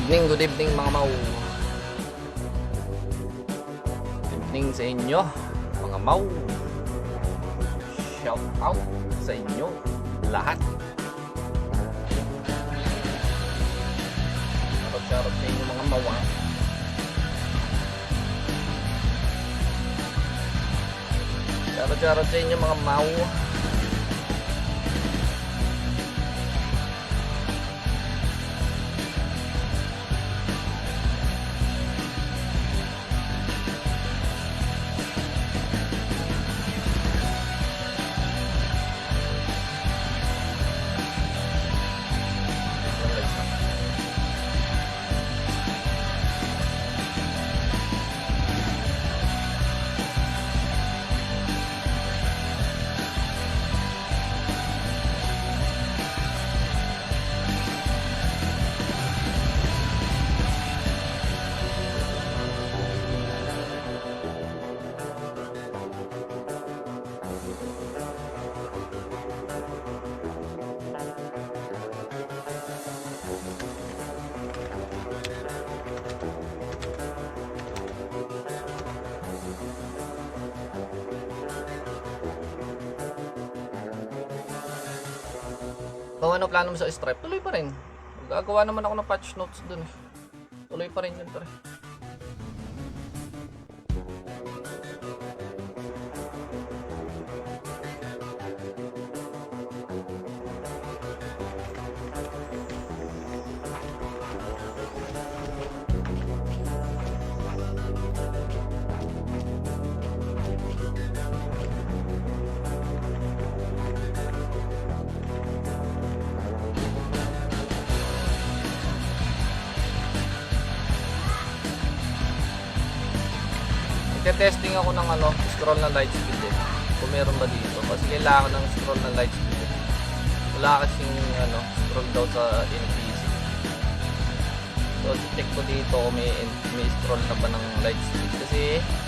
Good evening mga mau. Good evening sa inyo mga mau. Shout out sa inyo lahat. Charot sa inyo mga mau. Charot sa inyo mga mau. Kung ano plano mo sa Stripe, tuloy pa rin. Gagawa naman ako ng patch notes dun eh. Tuloy pa rin yun pre. Testing ako ng scroll na light speed eh. Kung meron ba dito. Kasi kailangan ng scroll na light speed eh. Wala kasing scroll daw sa NPC. So check ko dito kung may scroll na ba ng light speed. Kasi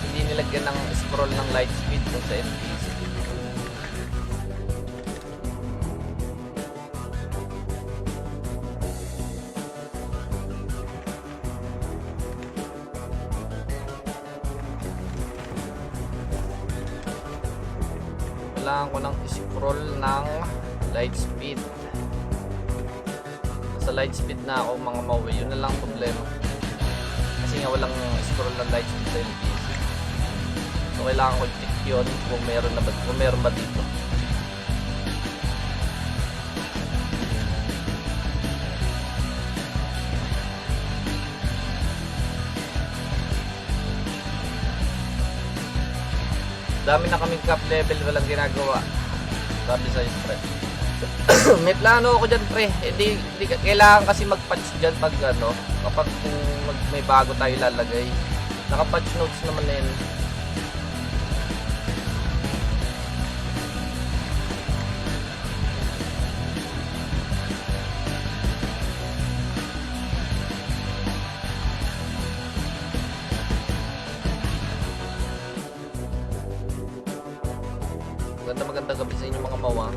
hindi nilagyan ng scroll ng light speed kung sa NPC. Kailangan ko ng scroll ng light speed. Sa light speed na ako mga mawi, yun na lang problema. Kasi nga walang scroll ng light speed sa NPC. So kailangan ko check yun kung meron ba dito. Dami na kaming cap level, walang ginagawa. Sabi sa Stripe. May plano ako dyan pre. Hindi kailangan kasi mag-patch dyan pag kapag may bago tayo lalagay. Naka-patch notes naman na yun. Maganda gabi sa inyo mga mawa.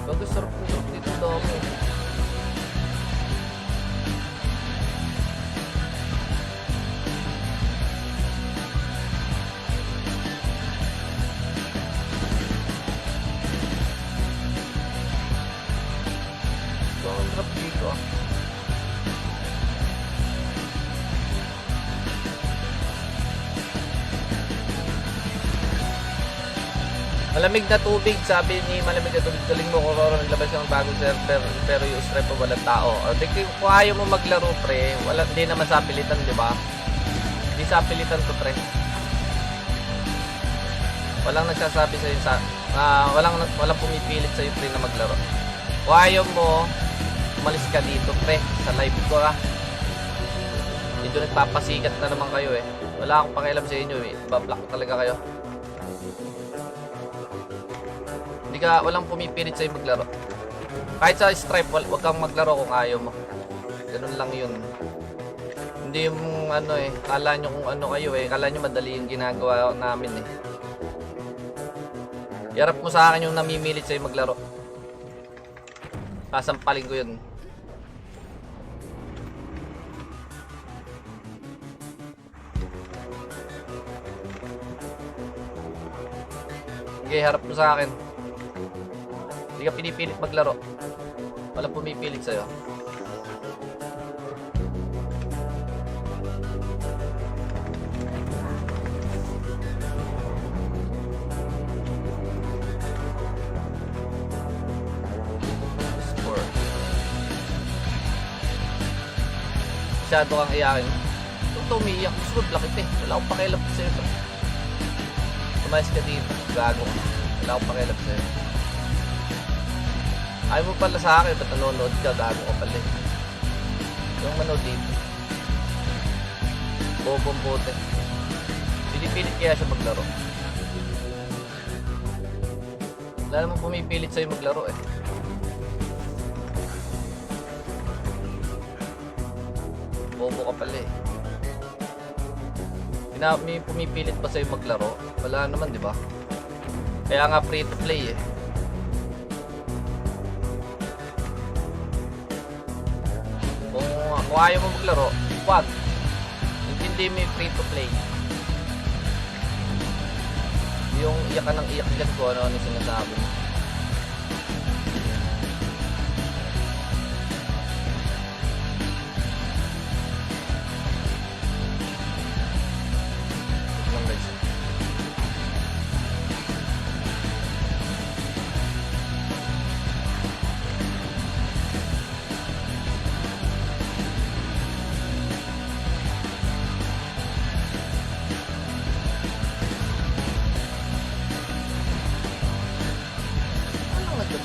Bago sarap dito dami. Sarap dito. Malamig na tubig, sabi ni malamig na tubig, galing mo Kororo, naglabas ng bagong server pero yung Stripe pa walang tao. O kung ayaw mo maglaro pre, hindi naman sa pilitan, di ba? Hindi sa pilitan to pre. Walang nagsasabi sa iyo walang pumipilit sa iyo pre na maglaro. Kung ayaw mo, umalis ka dito pre, sa live ko ah. Medyo nagpapasikat na naman kayo eh. Wala akong pakialam sa inyo eh, bablock talaga kayo. Walang pumipilit sa'yo maglaro. Kahit sa Stripe, wag kang maglaro kung ayaw mo. Ganun lang yun. Hindi yung kala nyo kung ano kayo eh. Kala nyo madali yung ginagawa namin eh. Iharap mo sa akin yung namimilit sa'yo maglaro. Sasampalin ko yun. Okay, harap mo sa akin. Hindi ka pinipilit maglaro. Walang pumipilit sa'yo. Score. Masyado kang iyakin. Ito umiiyak. Gusto ko blakit eh. Wala akong pakialam sa'yo. Tumayos ka dito. Gago. Wala akong pakialam sa'yo. Ayaw mo pala sa akin, ba't nanonood ka? Gago ka pala eh. Yung manood dito. Bobong bote. Pinipilit kaya siya maglaro. Wala naman pumipilit sa'yo maglaro eh. Bobo ka pala eh. May pumipilit pa sa'yo maglaro? Wala naman, di ba? Kaya nga free to play eh. Kung ayaw mo maglaro, wag. Hindi mo yung free to play. Yung iyak ka ng iyak dyan ko ano yung sinasabi mo. Ito lang guys.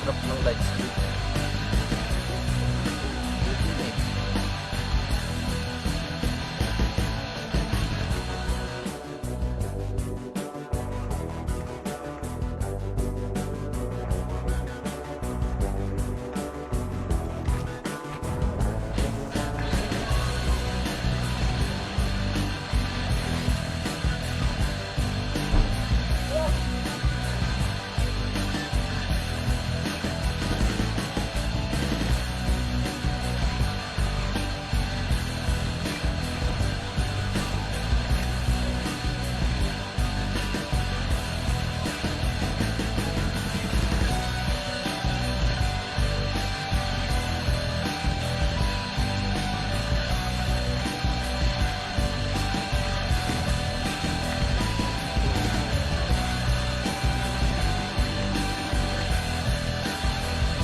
Drop ng light speed.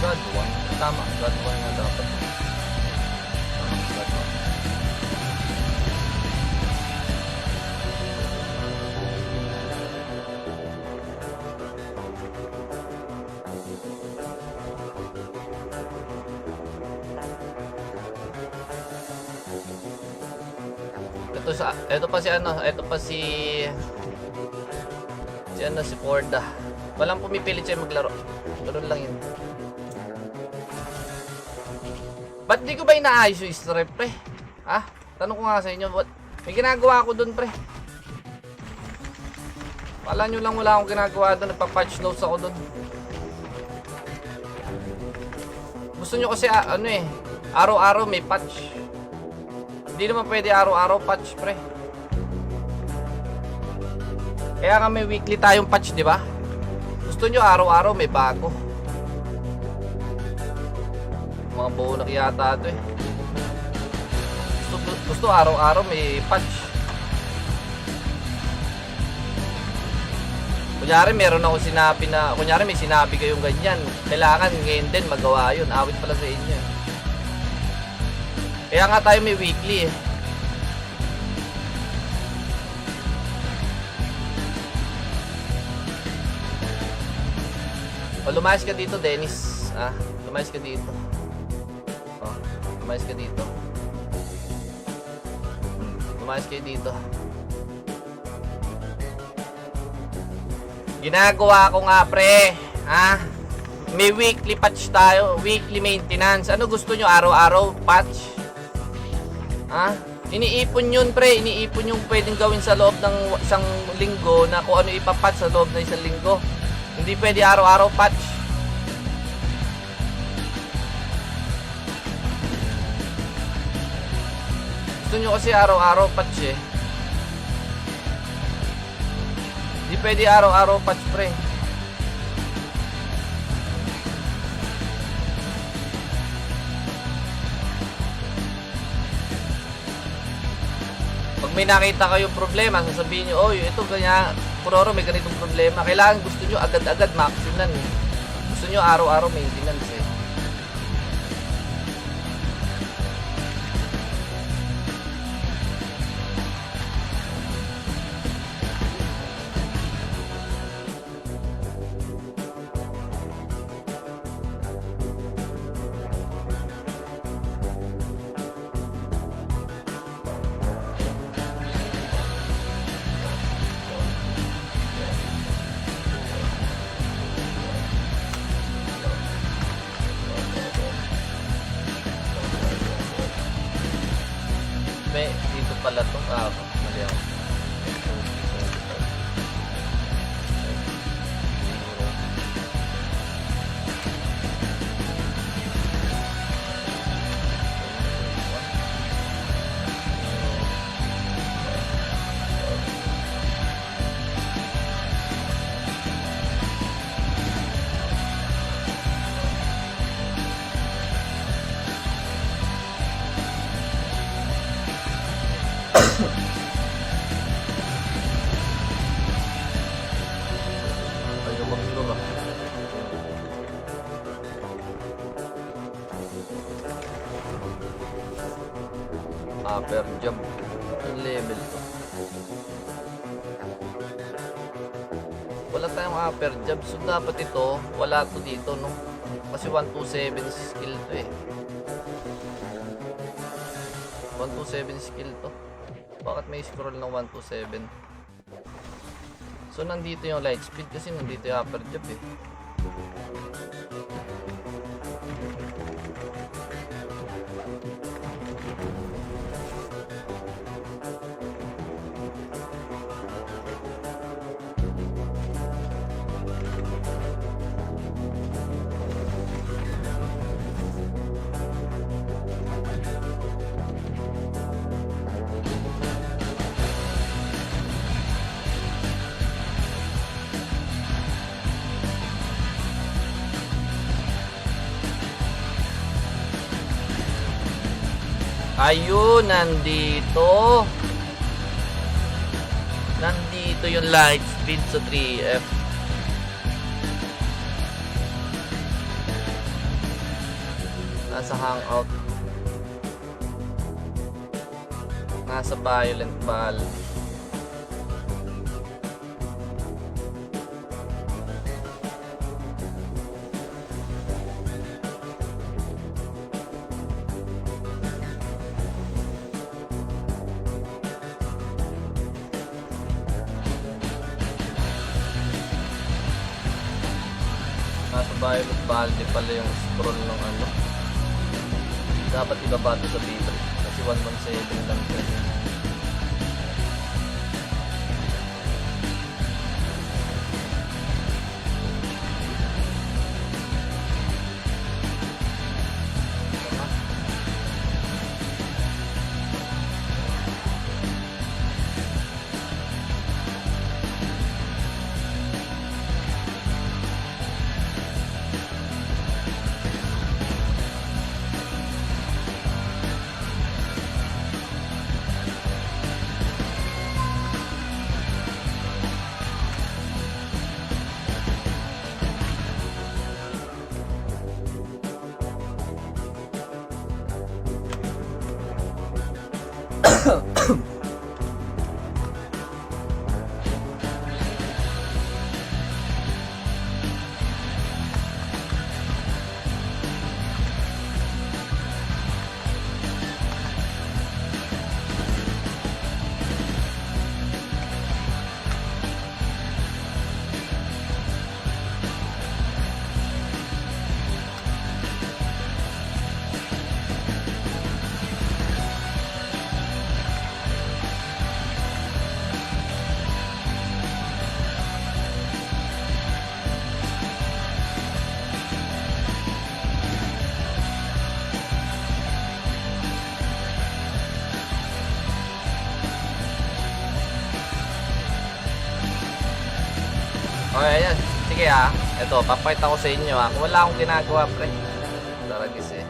God 1. Tama, God 1 nga dapat. God 1. Ito pa si Porda. Walang pumipilit siya maglaro. Ganun lang yun. Ba't di ko ba inaayos yung strip, pre? Ha? Tanong ko nga sa inyo, may ginagawa ako dun, pre. Pala nyo lang wala akong ginagawa dun, nagpa-patch notes ako dun. Gusto nyo kasi, araw-araw may patch. Hindi naman pwede araw-araw patch, pre. Kaya nga may weekly tayong patch, di ba? Gusto nyo araw-araw may bago. Mga buonak yata ito eh. Gusto araw-araw may patch. Kunyari meron ako sinabi na, kunyari may sinabi kayong ganyan, kailangan ngayon din magawa yun. Awit pala sa inyo. Kaya nga tayo may weekly eh. O lumayas ka dito, Dennis. Lumayas ka dito. Lumayas ka dito. Lumayas kayo dito. Ginagawa ko nga, pre. May weekly patch tayo. Weekly maintenance. Ano gusto nyo? Araw-araw patch? Iniipon yun, pre. Iniipon yung pwedeng gawin sa loob ng isang linggo na kung ano ipapatch sa loob ng isang linggo. Hindi pwede araw-araw patch. Gusto nyo kasi araw-araw patch eh. Di pwede araw-araw patch pre. Pag may nakita kayong problema, sasabihin nyo, oh, ito ganyan, Kuroro, may ganitong problema. Kailangan gusto nyo agad-agad maksinan eh. Gusto nyo araw-araw maintenance eh. Dito pala to. Mali ako. Per job ang level to. Wala tayong upper job, so dapat ito wala to dito no, kasi 127 skill to eh. 127 skill to. Bakit may scroll ng 127? So nandito yung light speed kasi nandito yung upper job eh. Ayun, nandito yung light speed sa 3F. Nasa hangout, nasa violent ball. Nasa violet balde pala yung scroll ng ano. Dapat ibaba ito sa B3 kasi 117 lang ito. Okay, ayan. Sige ito, papakita ko sa inyo kung wala akong ginagawa, pre. Taragis eh.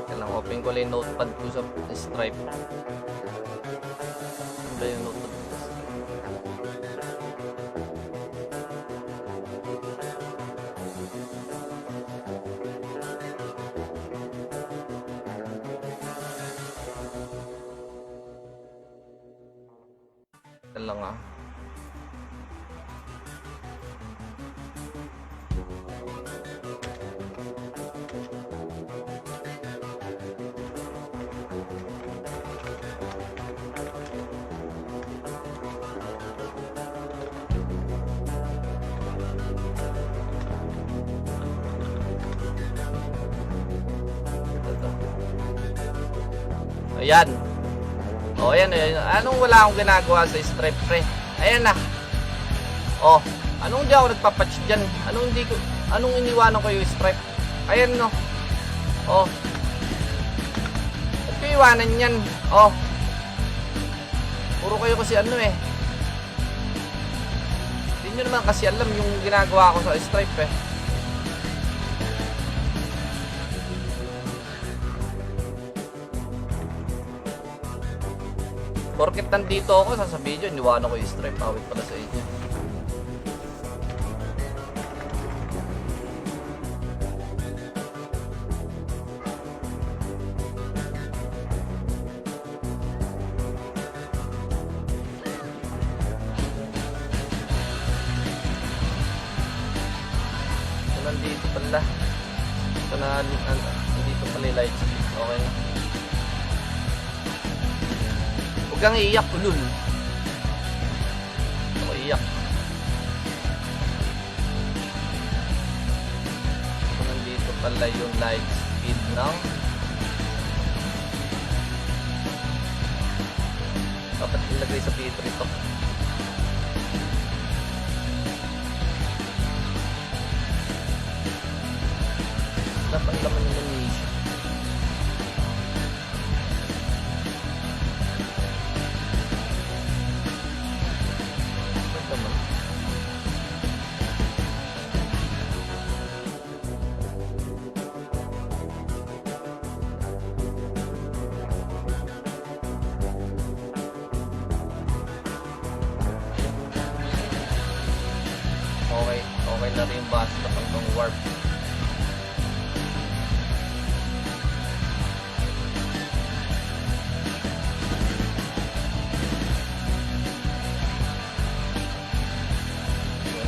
Kailang open ko lang yung notepad ko sa Stripe. Ano ba yung notepad ko sa Stripe? Ito lang Ayan. O, ayan. Anong wala akong ginagawa sa Stripe, pre? Ayan na. O, anong hindi ako nagpapatch dyan? Anong iniwanan ko yung Stripe? Ayan, no. O. Ba't ko iwanan yan? O. Puro kayo kasi Hindi nyo naman kasi alam yung ginagawa ko sa Stripe, Porket nandito ako, sasabihin nyo, iniwanan ko yung Stripe. Awit pala sa inyo. So, nandito pala. So, nandito pala yung light speed. Okay na. Huwag kang iiyak, ulul. Ako iiyak. So, nandito pala yung light speed ng dapat ilagay sa P3 ito. Dapat laman yung manisya. Okay na rin basta pang warp.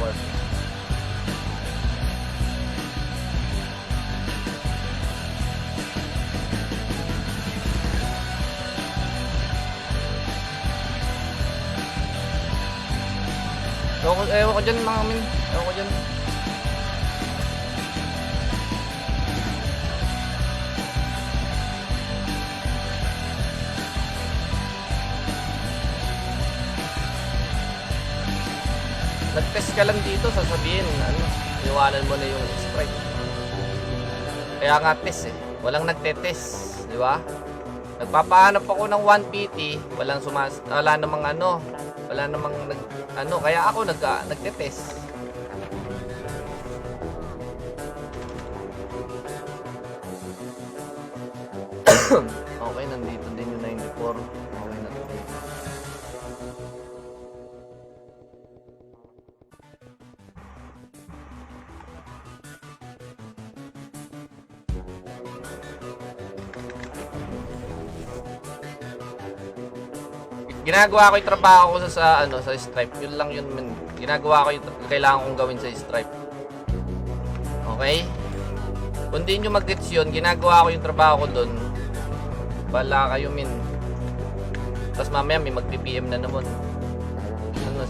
Warp. Ewan ko dyan mga min. Ewan ko dyan. Nag-test ka lang dito, sasabihin, iwanan mo na yung Stripe. Kaya nga test walang nagte-test, di ba? Nagpapahanap ako ng 1PT, wala namang kaya ako nagte-test. Okay, nandito din yung 94. Okay na to. Ginagawa ko yung trabaho ko sa Stripe. Yun lang yun. Ginagawa ko yung kailangan kong gawin sa Stripe. Okay? Kung di nyo mag-gets yun, ginagawa ko yung trabaho ko dun. Bala kayo Tapos mamaya may mag-PPM na naman.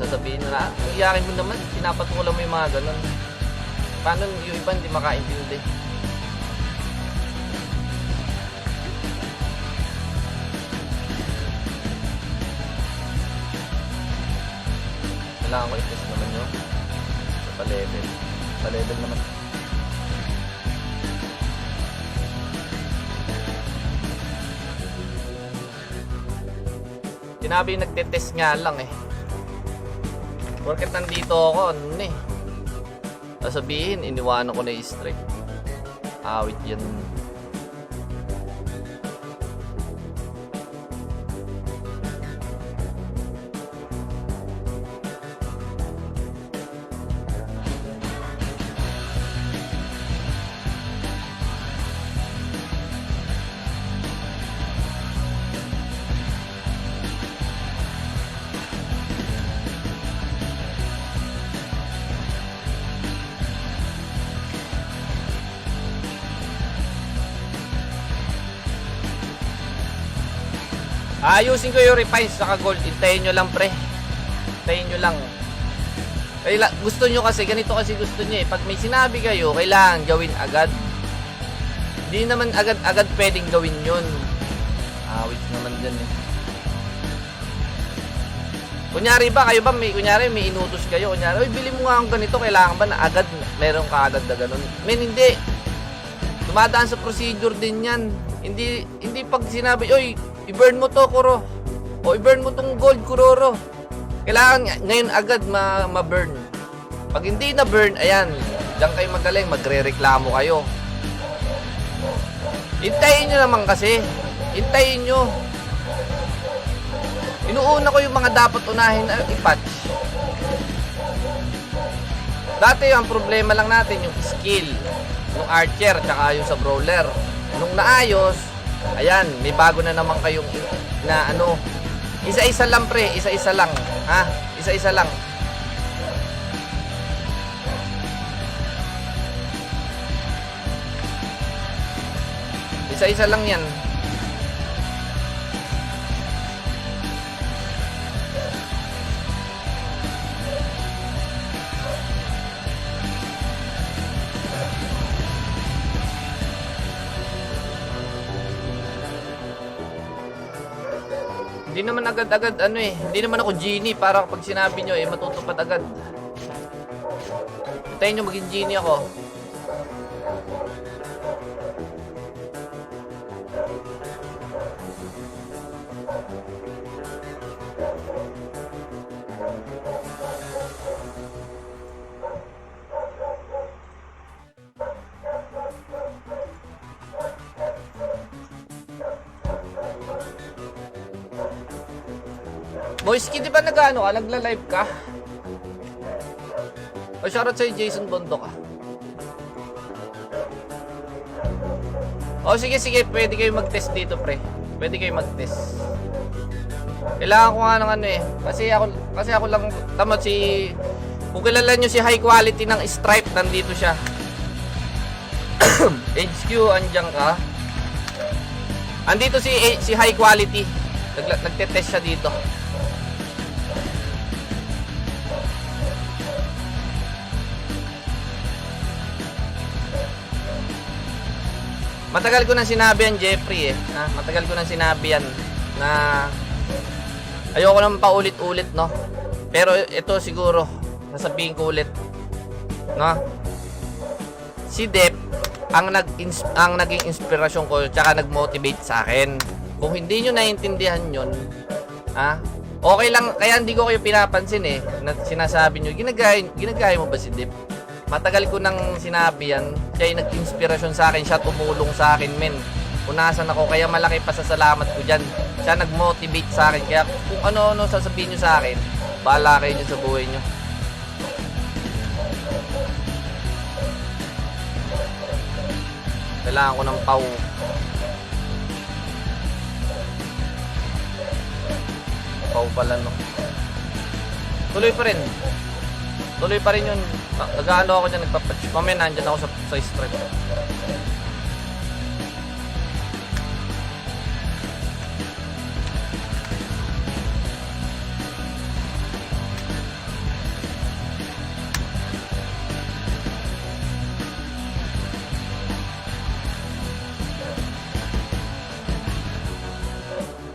Sasabihin na, ang iyakin mo naman, pinapatulan mo yung mga ganun. Paano yung iba hindi makaintindi? Kailangan ko i-test naman yun. Sa pa-level. Pa-level naman. Sinabi nagte-test nga lang Porket nandito ako, ano na eh. Sasabihin, iniwanan ko na yung strike. Awit yan. Ayusin ko yung refines saka gold. Hintayin nyo lang pre. Hintayin nyo lang. Gusto nyo kasi, ganito kasi gusto nyo eh. Pag may sinabi kayo, kailangan gawin agad. Hindi naman agad-agad pwedeng gawin yun. Awit naman dyan eh. Kunyari ba, kayo ba, kunyari may inutos kayo. Kunyari, bili mo nga ang ganito. Kailangan ba na agad, meron ka agad na ganun? Men, hindi. Dumadaan sa procedure din yan. Hindi pag sinabi, oy, i-burn mo to, Kuro. O i-burn mo tong gold, Kuroro. Kailangan ngayon agad ma-burn. Pag hindi na-burn, ayan, diyan kayo magaling, magre-reklamo kayo. Hintayin nyo naman kasi. Hintayin nyo. Inuuna ko yung mga dapat unahin na i-patch. Dati ang problema lang natin yung skill, yung archer, tsaka yung sa brawler. Nung naayos, ayan, may bago na naman kayong na ano. Isa-isa lang pre, isa-isa lang. Ha? Isa-isa lang. Isa-isa lang yan. Hindi naman agad-agad ano eh. Hindi naman ako genie para kapag sinabi nyo eh matutupad agad. Hintayin nyo maging genie ako. Moisky, di ba nag-ano ka? Nagla-live ka? O shoutout sa'yo, Jason Bondo ka. O sige, pwede kayo mag-test dito, pre. Pwede kayo mag-test. Kailangan ko nga ng ano eh. Kasi ako lang, tamad si... Kung kilala nyo si High Quality ng Stripe, nandito siya. HQ, andyan ka. Andito si High Quality. Nagte-test siya dito. Matagal ko nang sinabi yan, Jeffrey eh. Matagal ko nang sinabi yan na ayoko naman paulit-ulit, no? Pero ito siguro, nasabihin ko ulit. No? Si Dep ang naging inspirasyon ko tsaka nag-motivate sa akin. Kung hindi nyo naiintindihan yun, okay lang, kaya hindi ko kayo pinapansin eh. Na sinasabi nyo, ginagaya mo ba si Dep? Matagal ko nang sinabi yan. Siya yung nag-inspirasyon sa akin. Siya tumulong sa akin, men. Punasan ako. Kaya malaki pasasalamat ko dyan. Siya nag-motivate sa akin. Kaya kung ano-ano sasabihin nyo sa akin, bahala kayo nyo sa buhay nyo. Kailangan ko ng pau. Pau pala, no? Tuloy pa rin. Tuloy pa rin yun. Nag-ano ako dyan, nagpapatch. Mamaya nandyan ako sa strip.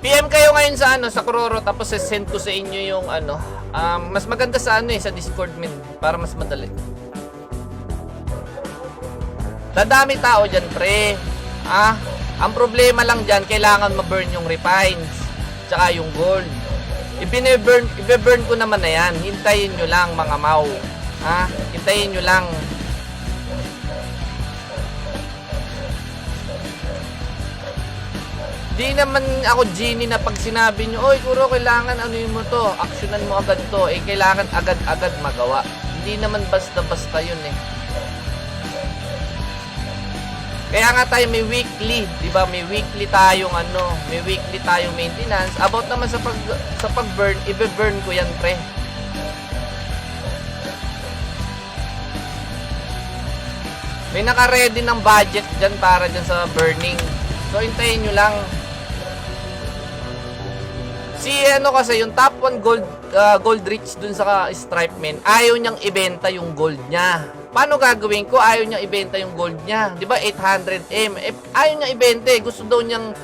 PM kayo ngayon sa sa Kuroro, tapos send ko sa inyo yung mas maganda sa sa Discord min para mas madali. Dadami tao diyan, pre. Ang problema lang diyan, kailangan ma-burn yung refines tsaka yung gold. Ibe-burn ko naman na yan. Hintayin nyo lang mga mau. Ha? Hintayin nyo lang. Di naman ako genie na pag sinabi nyo, oy Kuro, kailangan ano yun mo to, aksyonan mo agad to. Eh, kailangan agad-agad magawa. Hindi naman basta-basta yun eh. Kaya nga tayo may weekly, 'di ba? May weekly tayong may weekly tayong maintenance. About naman sa pag-burn, ibe-burn ko 'yan, pre. May naka-ready ng budget diyan para diyan sa burning. So hintayin niyo lang. Si kasi yung top 1 gold reach dun sa Stripe men, ayaw niyang ibenta yung gold niya. Paano gagawin ko? Ayaw niyang ibenta yung gold niya. 'Di ba 800M? Ayaw niyang ibenta. Gusto daw niyang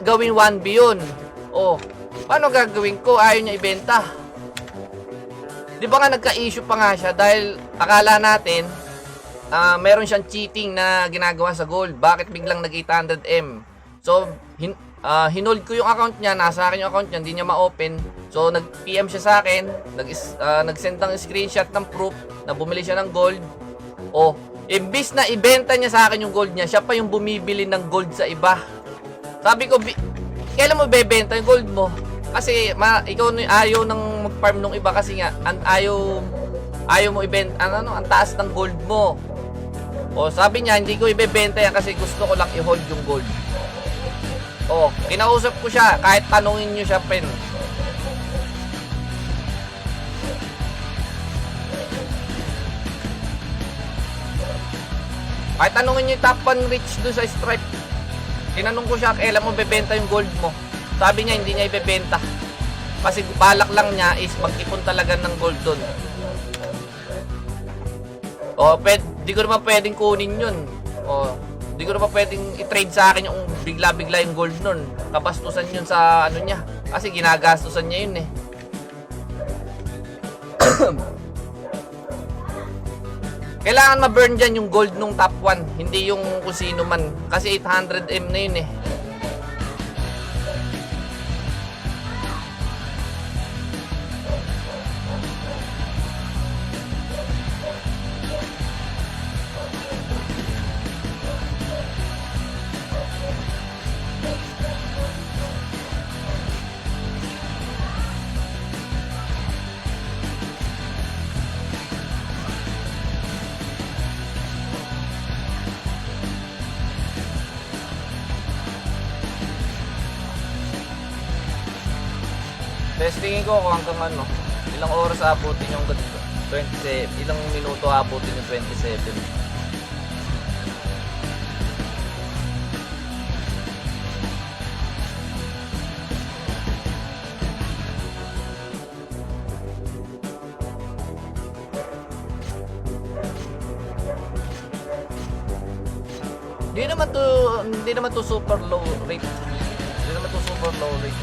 gawin 1B yun. Oh, paano gagawin ko? Ayaw niya ibenta. 'Di ba nga nagka-issue pa nga siya dahil akala natin meron siyang cheating na ginagawa sa gold. Bakit biglang nag-800M? So, hinold ko yung account niya. Nasa akin yung account niya. Hindi niya ma-open. So, nag-PM siya sa akin. Nag-send ng screenshot ng proof na bumili siya ng gold. Oh, imbis na ibenta niya sa akin yung gold niya, siya pa yung bumibili ng gold sa iba. Sabi ko, kailan mo bebenta yung gold mo? Kasi ikaw ayaw nang mag-farm nung iba kasi nga ayaw mo ibenta ang taas ng gold mo. O sabi niya, hindi ko ibebenta yan kasi gusto ko lang i-hold yung gold. O, kinausap ko siya kahit tanungin niyo siya, pen. Kahit tanungin niyo yung top 1 reach doon sa Stripe. Tinanong ko siya, kailan mo bebenta yung gold mo? Sabi niya, hindi niya ibebenta. Kasi balak lang niya is mag-ipon talaga ng gold doon. O, di ko naman pwedeng kunin yun. O, di ko naman pwedeng i-trade sa akin yung bigla-bigla yung gold nun. Kabastusan yun sa niya. Kasi ginagastusan niya yun eh. Kailangan ma-burn dyan yung gold nung top 1. Hindi yung kung sino man. Kasi 800M na yun eh. Testingin ko kung hanggang ilang oras abutin yung 27, ilang minuto abutin yung 27. Hindi naman to super low rate. Hindi naman to super low rate.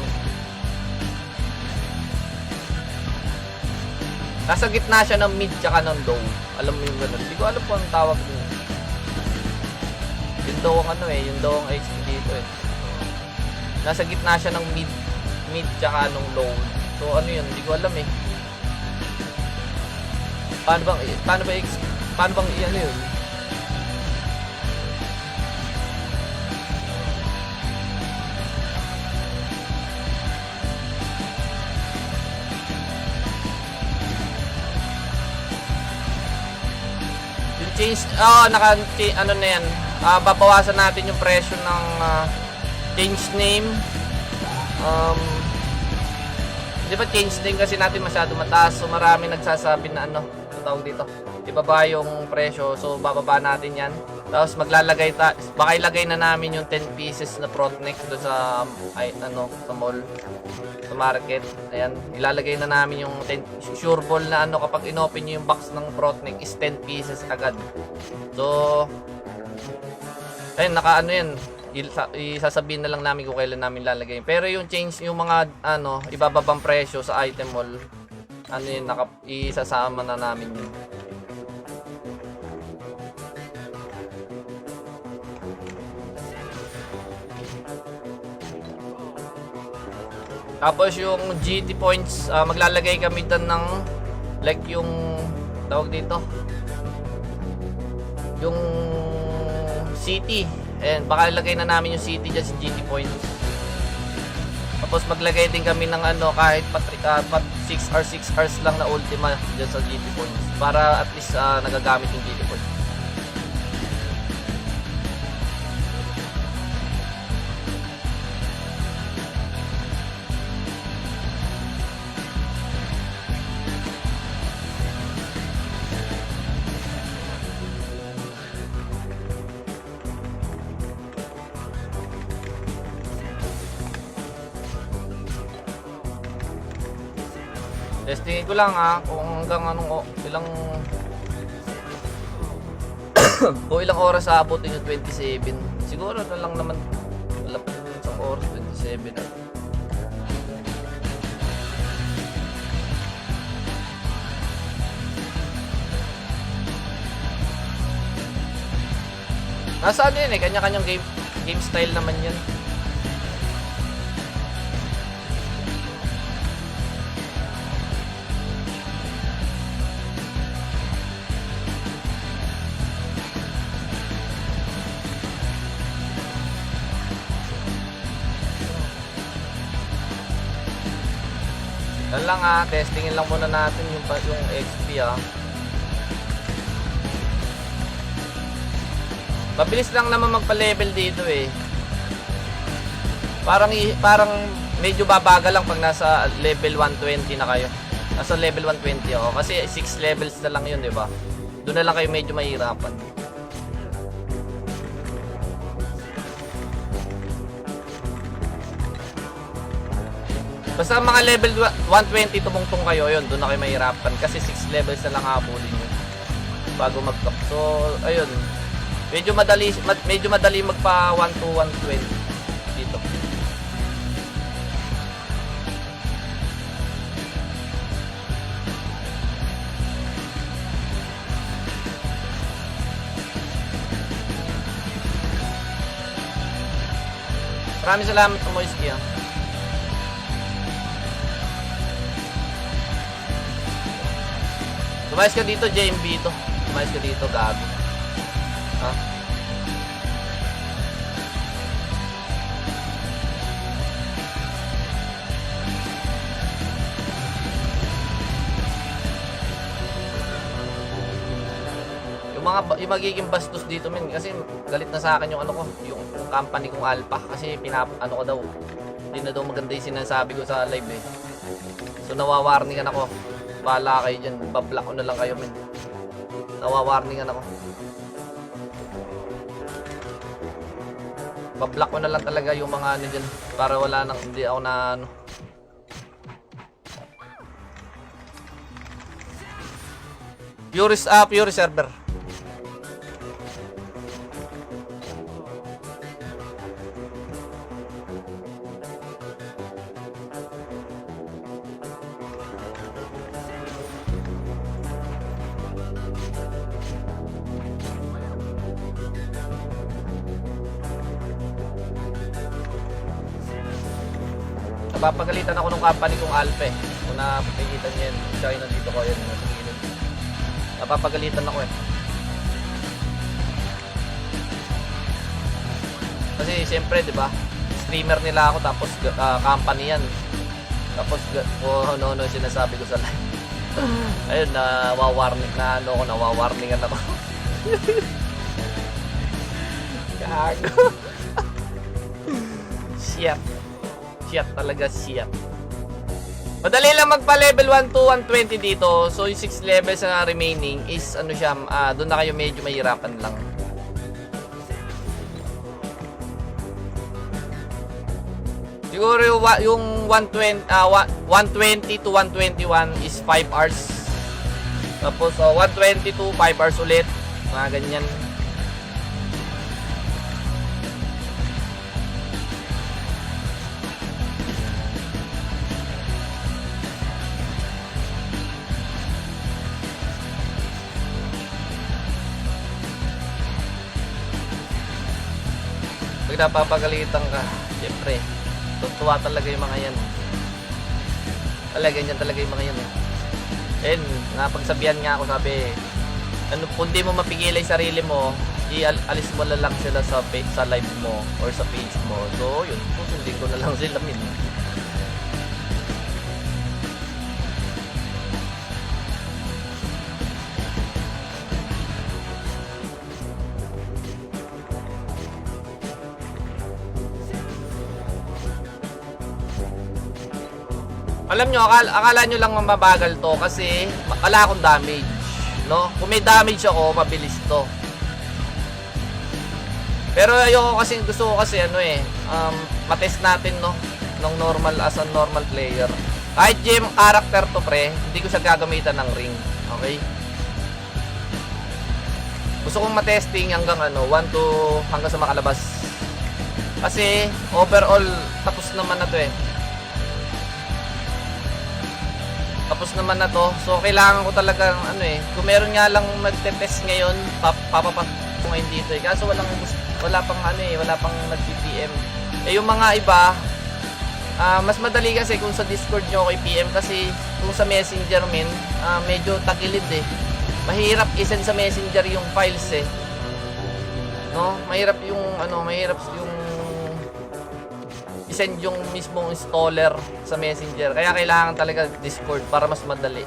Nasa gitna siya ng mid tsaka ng low. Alam mo yung ganun. Hindi ko alam po ang tawag mo. Yung low ang yung low ang HP dito eh. Nasa gitna siya ng mid tsaka ng low. So ano yun? Hindi ko alam eh. Paano bang yun? Change, na yan. Babawasan natin yung presyo ng change name. Di ba change name kasi natin masyado mataas. So marami nagsasabi na tawag dito. Ibaba yung presyo. So bababa natin yan. Tapos maglalagay baka ilagay na namin yung 10 pieces na Protnex doon sa sa mall, sa market. Ayan, ilalagay na namin yung 10 sure ball na kapag inopen niyo yung box ng Protnex is 10 pieces agad. So ayun, yan. Isasabihin na lang namin kung kailan namin lalagay. Pero yung change, yung mga ibababang presyo sa item mall, isasama na namin yun. Tapos yung GT points, maglalagay kami doon ng like yung tawag dito, yung city. And baka ilagay na namin yung city dyan sa GT points. Tapos maglagay din kami ng ano, kahit pat 6 hours lang na ultima dyan sa GT points. Para at least nagagamit yung GT points. Testingin ko lang kung hanggang anong ilang o ilang oras aabutin yung 27. Siguro na lang naman wala pa rin isang oras 27 na. Nasa ano yan kanya-kanyang game style naman yan. Yan lang testingin lang muna natin yung XP Mabilis lang naman magpa-level dito Parang medyo babagal lang pag nasa level 120 na kayo. Nasa level 120 ako kasi 6 levels na lang yun, 'di ba? Doon na lang kayo medyo mahirapan. Basta mga level 120 tumungtong kayo, yun, doon na kayo mahirapan kasi 6 levels na lang habulin nyo bago mag-top. So, ayun. Medyo madali magpa 1 to 120 dito. Maraming salamat sa Moisky Lumayas ka dito, JMB to. Lumayas ka dito, gago. Yung magiging bastos dito kasi galit na sa akin yung yung company kong Alpha kasi ko daw. Hindi na daw maganda yung sinasabi ko sa live So nawawarningan ako. Bahala kayo dyan, bablock ko na lang kayo nawawarningan ako. Bablock ko na lang talaga yung mga dyan para wala nang hindi ako na Pure server. Napapagalitan ako ng company kong Alpha Kung napapagitan niya yun, siya yung nandito ko yun. Napapagalitan ako Kasi siyempre, di ba? Streamer nila ako tapos company yan. Tapos ano sinasabi ko sa live. Ayun, nawawarningan ako. Gago. Shit talaga. Madali lang magpa-level 1 to 120 dito. So yung 6 levels na remaining is doon na kayo medyo mahirapan lang. Siguro yung 120 to 121 is 5 hours. Tapos 120 to 5 hours ulit. Mga ganyan. Pag napapagalitan ka, siyempre, tutuwa talaga yung mga yan. Talaga, ganyan talaga yung mga yun eh. And napagsabihan nga ako, sabi, ano, kung di mo mapigilan yung sarili mo, alis mo na lang sila sa live mo or sa page mo. So yun, susundin ko na lang sila min. Alam nyo, akala nyo lang mabagal to kasi wala akong damage, no? Kung may damage ako, mabilis to. Pero ayoko kasi, gusto ko kasi ano eh, matest natin, no? Ng normal, as a normal player. Kahit gem character to pre, hindi ko siya gagamitan ng ring. Okay? Gusto kong matesting hanggang ano, hanggang sa makalabas. Kasi overall, tapos naman na to eh. Tapos naman na to. So kailangan ko talaga ano eh. Kung meron nga lang nagte-test ngayon, papapasok ko ngayon dito eh. Kaso wala pang ano eh, wala pang nag-PM. Eh yung mga iba, mas madali kasi kung sa Discord nyo ako i-PM kasi kung sa Messenger medyo tagilid eh. Mahirap i-send sa Messenger yung files eh. No? Mahirap yung i-send yung mismong installer sa Messenger. Kaya kailangan talaga Discord para mas madali.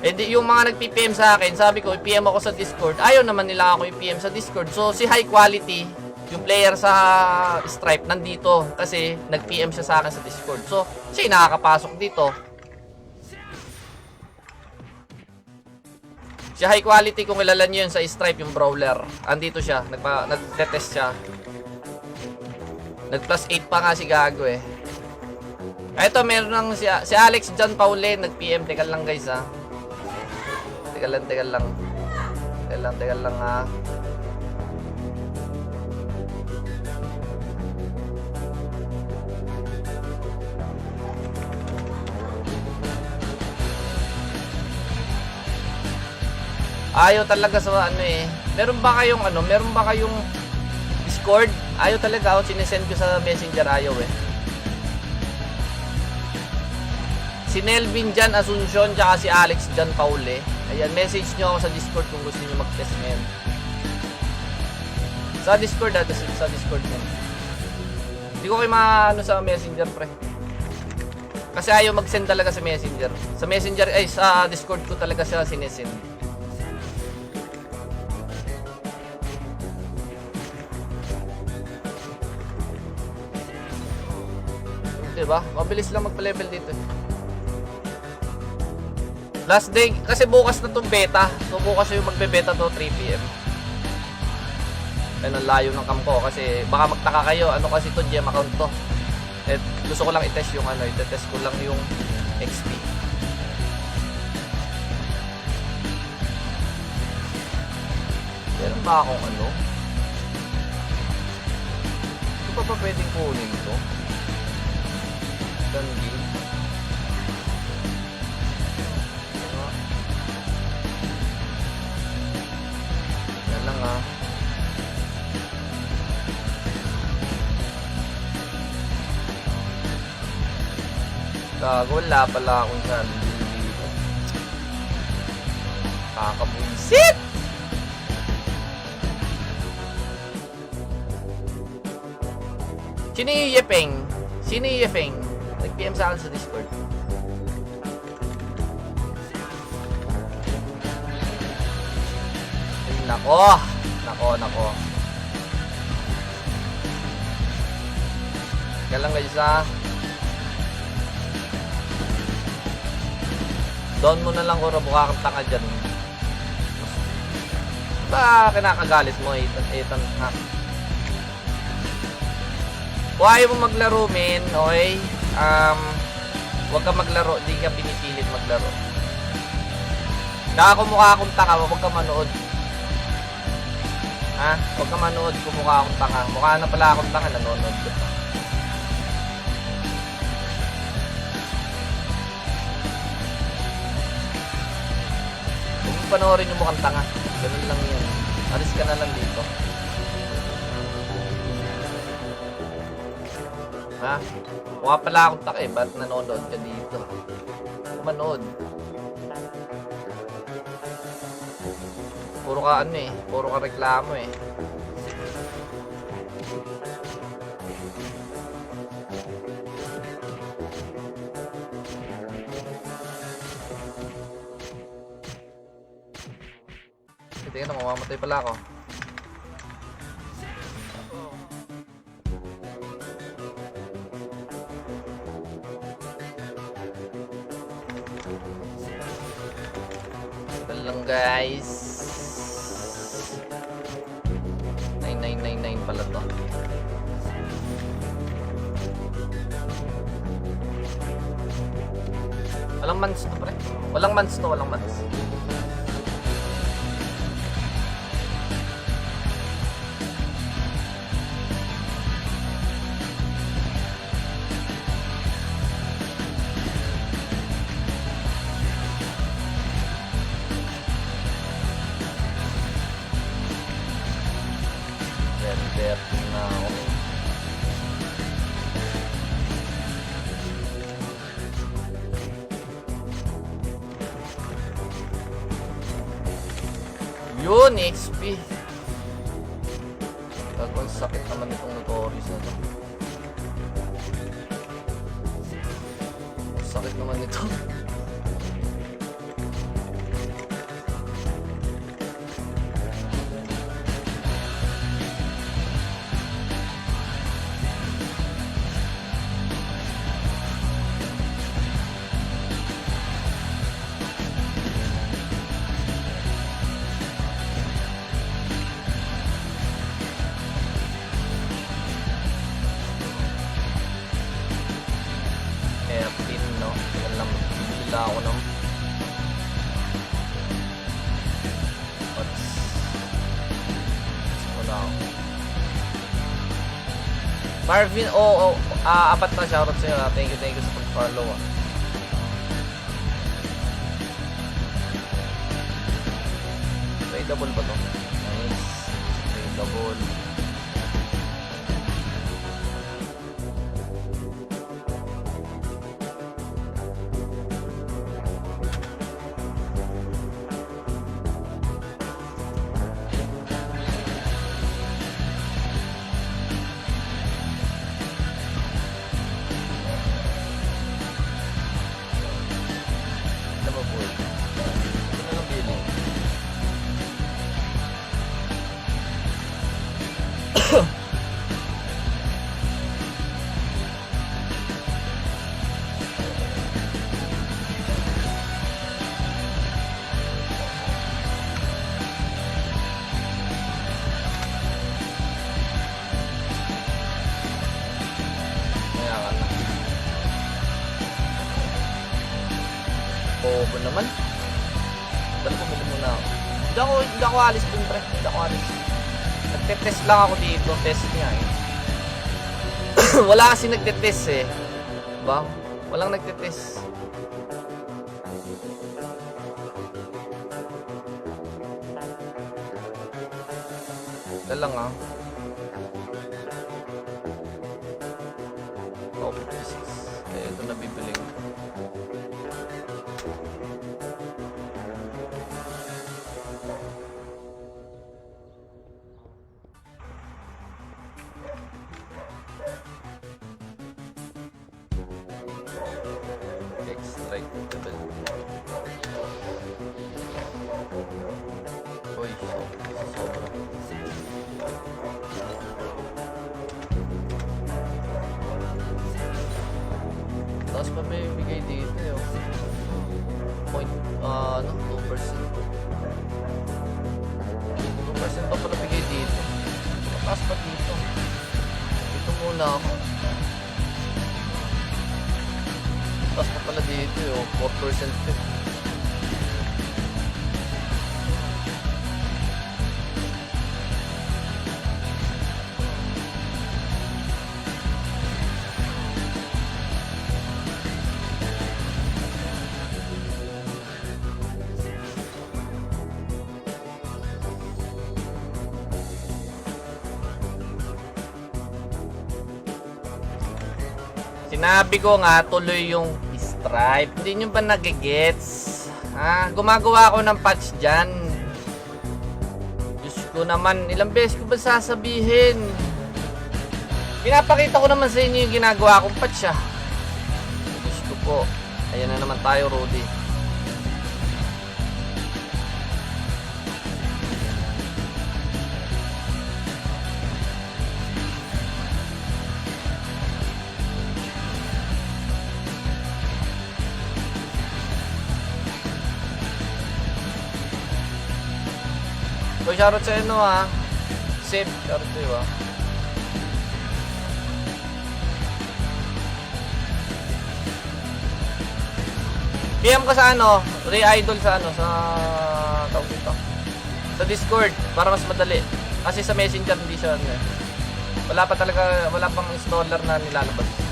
Eh di, yung mga nag-PM sa akin, sabi ko, i-PM ako sa Discord. Ayaw naman nila ako i-PM sa Discord. So, si High Quality, yung player sa Stripe, nandito. Kasi nag-PM siya sa akin sa Discord. So, siya nakakapasok dito. Si High Quality, kung kilala nyo yun sa Stripe, yung brawler. Andito siya. Nag-test siya. Nag-plus 8 pa nga si Gago eh. Ito, meron ng si Alex John Pauline nag-PM. Teka lang guys ha. Teka lang ha. Ayaw talaga sa ano eh. Meron ba kayong Discord? Ayaw talaga ako, sinesend ko sa Messenger, ayaw eh. Si Nelvin Jan Asuncion, tsaka si Alex Jan Paule. Ayan, message nyo ako sa Discord kung gusto nyo mag-test ngayon. Sa Discord, sa Discord mo. Hindi ko kayo maano sa Messenger, pre. Kasi ayaw mag-send talaga sa Messenger. Sa Messenger, sa Discord ko talaga siya sinesend. Diba? Mabilis lang magpa-level dito. Last day, kasi bukas na itong beta. So bukas yung magbe-beta to 3 PM. Ayun ang layo ng cam ko kasi baka magtaka kayo, ano kasi to, gem account to. At gusto ko lang i-test yung i-test ko lang yung XP. Meron ba akong ano? Hindi pa ba pwedeng kunin ito? Gandhi. Yan lang ha. Wala pala akong nandun dito. Kakabuisit! Sino yung Yepeng? Sino yung Yepeng? Nag-PM sa akin sa Discord. Ay, nako. Kaya lang guys ha. Down mo na lang kung mukha kang tanga dyan. Ba kinakagalit mo, Ethan ha? Kung ayaw mo maglaro, men, okay? Huwag ka maglaro, di ka pinipilit maglaro. Kaya kung mukha akong tanga, huwag ka manood. Ha? Huwag ka manood kung mukha akong tanga. Mukha na pala akong tanga, nanonood ko. Huwag mo panoorin yung mukhang tanga. Ganun lang yan. Alis ka na lang dito. Ha? Mukha pala akong taki. Ba't nanonood ka dito? Manood. Puro ka ano eh. Puro ka reklamo eh. Tingnan mo, mamamatay pala ako. Ito lang guys. 9999 pala to. Walang mans to pre. Walang mans to, walang mans. Render na ako. Yun, XP. Gagawang sakit naman itong notorious na to. Sakit naman ito. Airpin, no? Yan lang. Bibila ako ng wala ako. Marvin, apat na shoutout sa'yo. Thank you sa pag-follow. Tradable ba to? Nice. Tradable. Bobo naman. Balik ko muna ako. Hindi ako alis dun, pre. Hindi ako alis. Nagte-test lang ako dito. Test niya eh. Wala kasi nagte-test eh. Diba? Walang nagte-test. Ito lang ah. Oh, 56. Kaya ito na bibiling. Strike level. Uy, sobra. Tapos pa may bigay dito eh. 2%. 2% pa pala bigay dito. Tapos pa dito. Dito muna ako. Tapos pa pala dito yung 4% eh. Sinabi ko nga, tuloy yung stripe. Hindi nyo ba nagigets? Ha? Gumagawa ako ng patch dyan. Diyos ko naman, ilang beses ko ba sasabihin? Pinapakita ko naman sa inyo yung ginagawa kong patch ah. Diyos ko po. Ayan na naman tayo, Rudy. So, shoutout sa inyo ha. Safe, shoutout sa iyo ha. PM ka sa ano, Ray Idol sa ano, sa tawag dito. Sa Discord, para mas madali. Kasi sa Messenger hindi siya ano. Wala pa talaga, wala pang installer na nilalabas.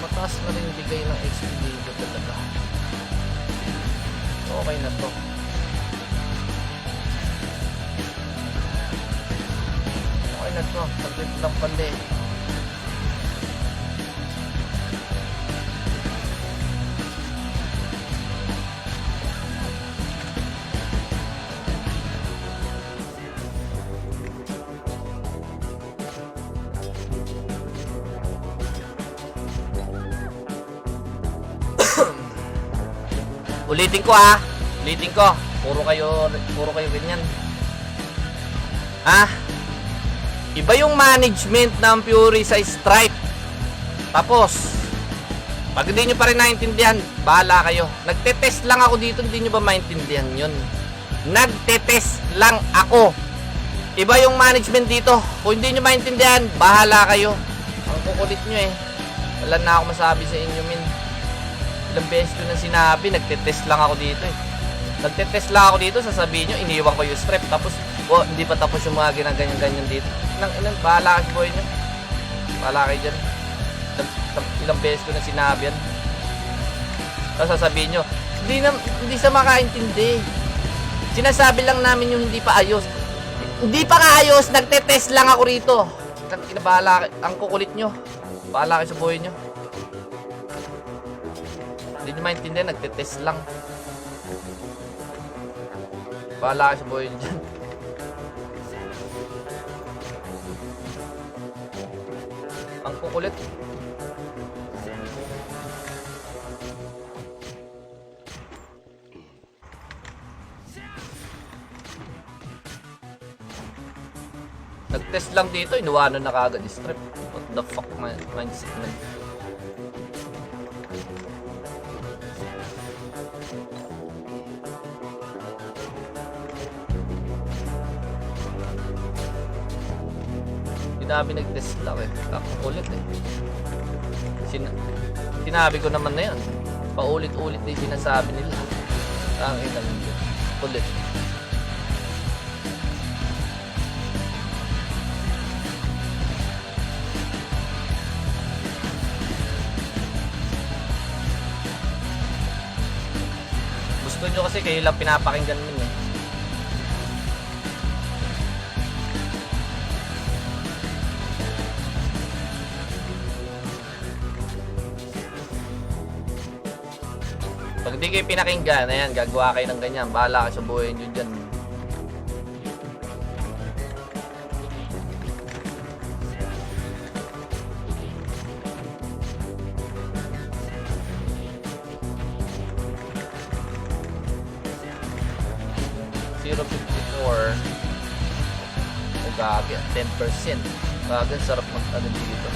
Mataas na rin bigay ng XP dito talaga. Okay na to. Okay na to. Saglit lang pala eh. Ulitin ko ha. Ulitin ko. Puro kayo ganyan. Ha? Iba yung management ng Fury sa Stripe. Tapos Pag hindi nyo pa rin naintindihan, bahala kayo. Nagtetest lang ako dito, hindi nyo ba maintindihan yun? Nagtetest lang ako. Iba yung management dito. Kung hindi nyo maintindihan, bahala kayo. Ang kukulit nyo eh. Wala na ako masabi sa inyo, min. Ilang beses ko na sinabi, nagtetest lang ako dito eh. Nagtetest lang ako dito, sasabihin nyo, iniwan ko yung strap. Tapos, hindi pa tapos yung mga ginaganyan-ganyan dito. Bahala kayo sa buhay nyo. Bahala kayo dyan. Ilang beses ko na sinabi yan. Tapos sasabihin nyo, hindi sa makaintindi. Sinasabi lang namin yung hindi pa ayos. Hindi pa nga ayos, nagtetest lang ako rito. Bahala, ang kukulit nyo. Bahala kayo sa buhay nyo. Hindi nyo maintindihan, nagtetest lang. Bahala kayo sa buhay nyo dyan. Ang kukulit. Nag-test lang dito, inuwanan na kagad yung strip. What the fuck, mindset man. Sinabi nag-test lang eh. Kakulit eh. Sinabi ko naman na yan. Paulit-ulit din sinasabi nila. Ang inang ulit. Gusto nyo kasi kayo lang pinapakinggan nun eh. Pag di kayo pinakinggan, ayan, gagawa kayo ng ganyan. Bahala kayo sa buhay nyo dyan. Gagi, 10%. Gagi, sarap mag-ano dito.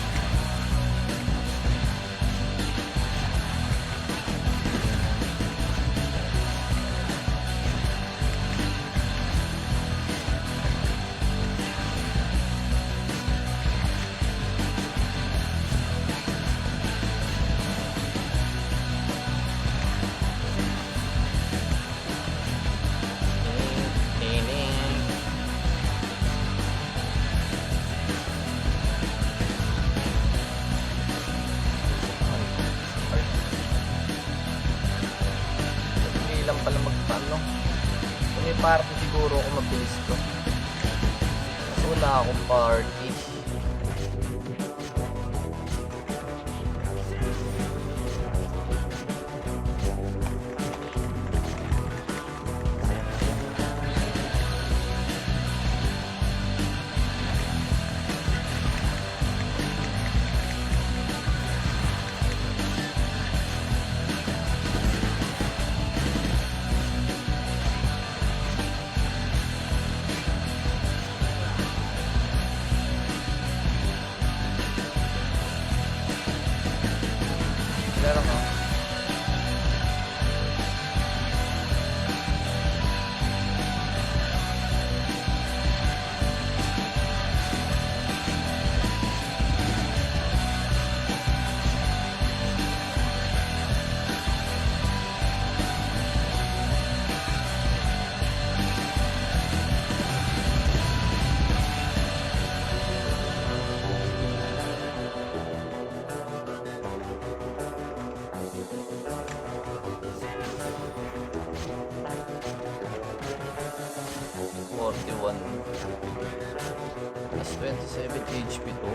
Lang pala magpaano. Kung may party siguro ako mabilis ko. Kasi wala akong party. Plus 27 HP to.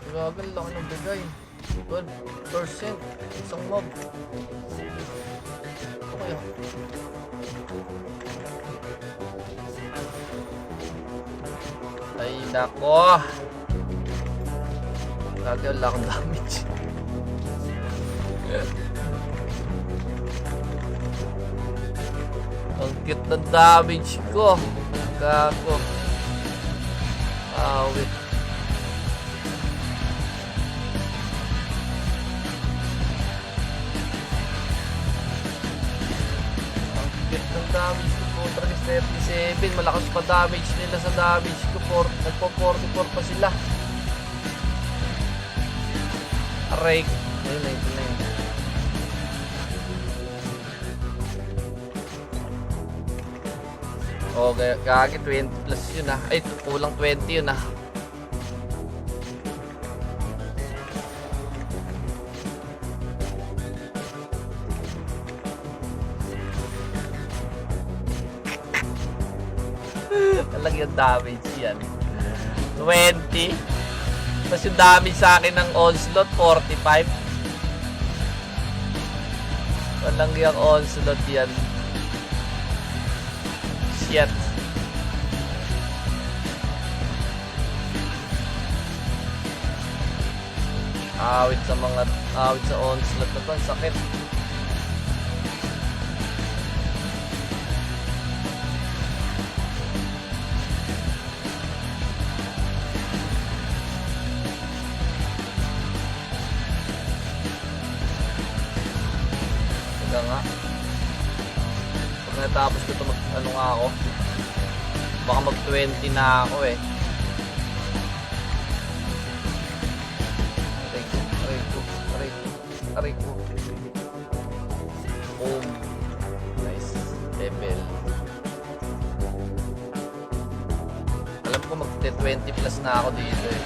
Grabe, laki ng bigay. 12%. Isang mob. Okay. Ay, nako. Lagi ang lakang damage. Ang cute ng damage ko. Gago. Wait. Ang cute ng damage ko. Putragis 37. Malakas pa damage nila sa damage ko. Nagpo-44 pa sila. Aray. Ayun na, ito na yun. O, gagi 20 plus yun ah. Ay, kulang 20 yun ah. Talagang yung damage yan. 20. Tapos yung damage sa akin ng onslaught, 45. Walang yung onslaught yan. Shit. Awit sa onslaught na to, ang sakit. Ito nga. Pag natapos ko ito, ano nga ako, baka mag 20 na ako eh. Aray ko. Boom. Nice. Level. Alam ko mag 20 plus na ako dito eh.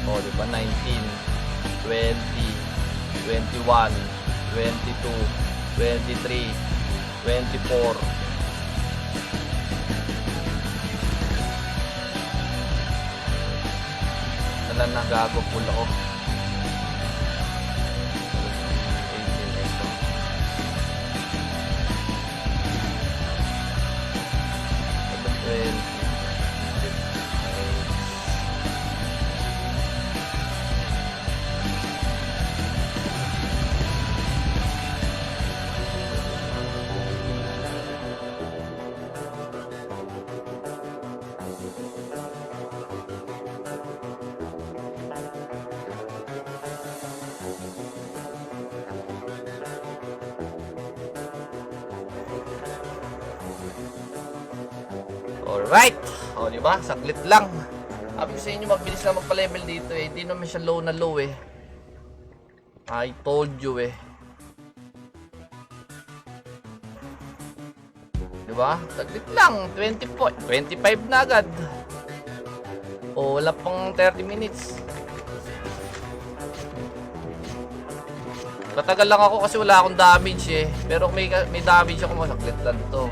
Oh, diba? 19, 20, 21, 22, 23, 24. Wala na, gago, full ako. 18 ito. Ito 20. Alright! O, diba? Saglit lang. Sabi ko sa inyo, mabilis na magpa-level dito eh. Hindi naman siya low na low eh. I told you eh. Diba? Saglit lang. 25 na agad. O, wala pang 30 minutes. Matagal lang ako kasi wala akong damage eh. Pero may damage ako, masaklit lang to.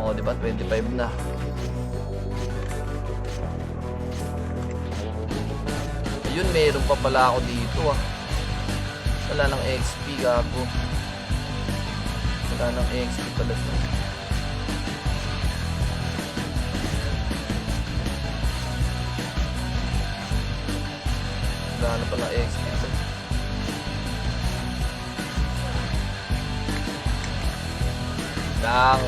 O, diba? 25 na. Ayun, meron pa pala ako dito ah. Wala ng XP, gago. Wala ng XP pala to. Wala na pala XP to. Lang.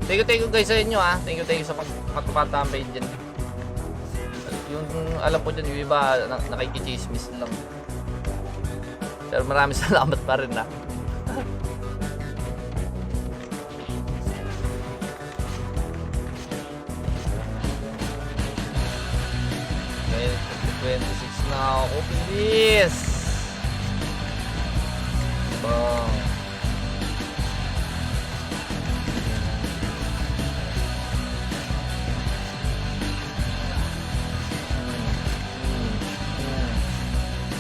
Thank you guys sa inyo ah. Thank you sa pagpapatambay dyan. Yung alam ko dyan, yung iba nakikichismis lang. Pero maraming salamat pa rin ah. Okay, 26 na ako. Please! Bang!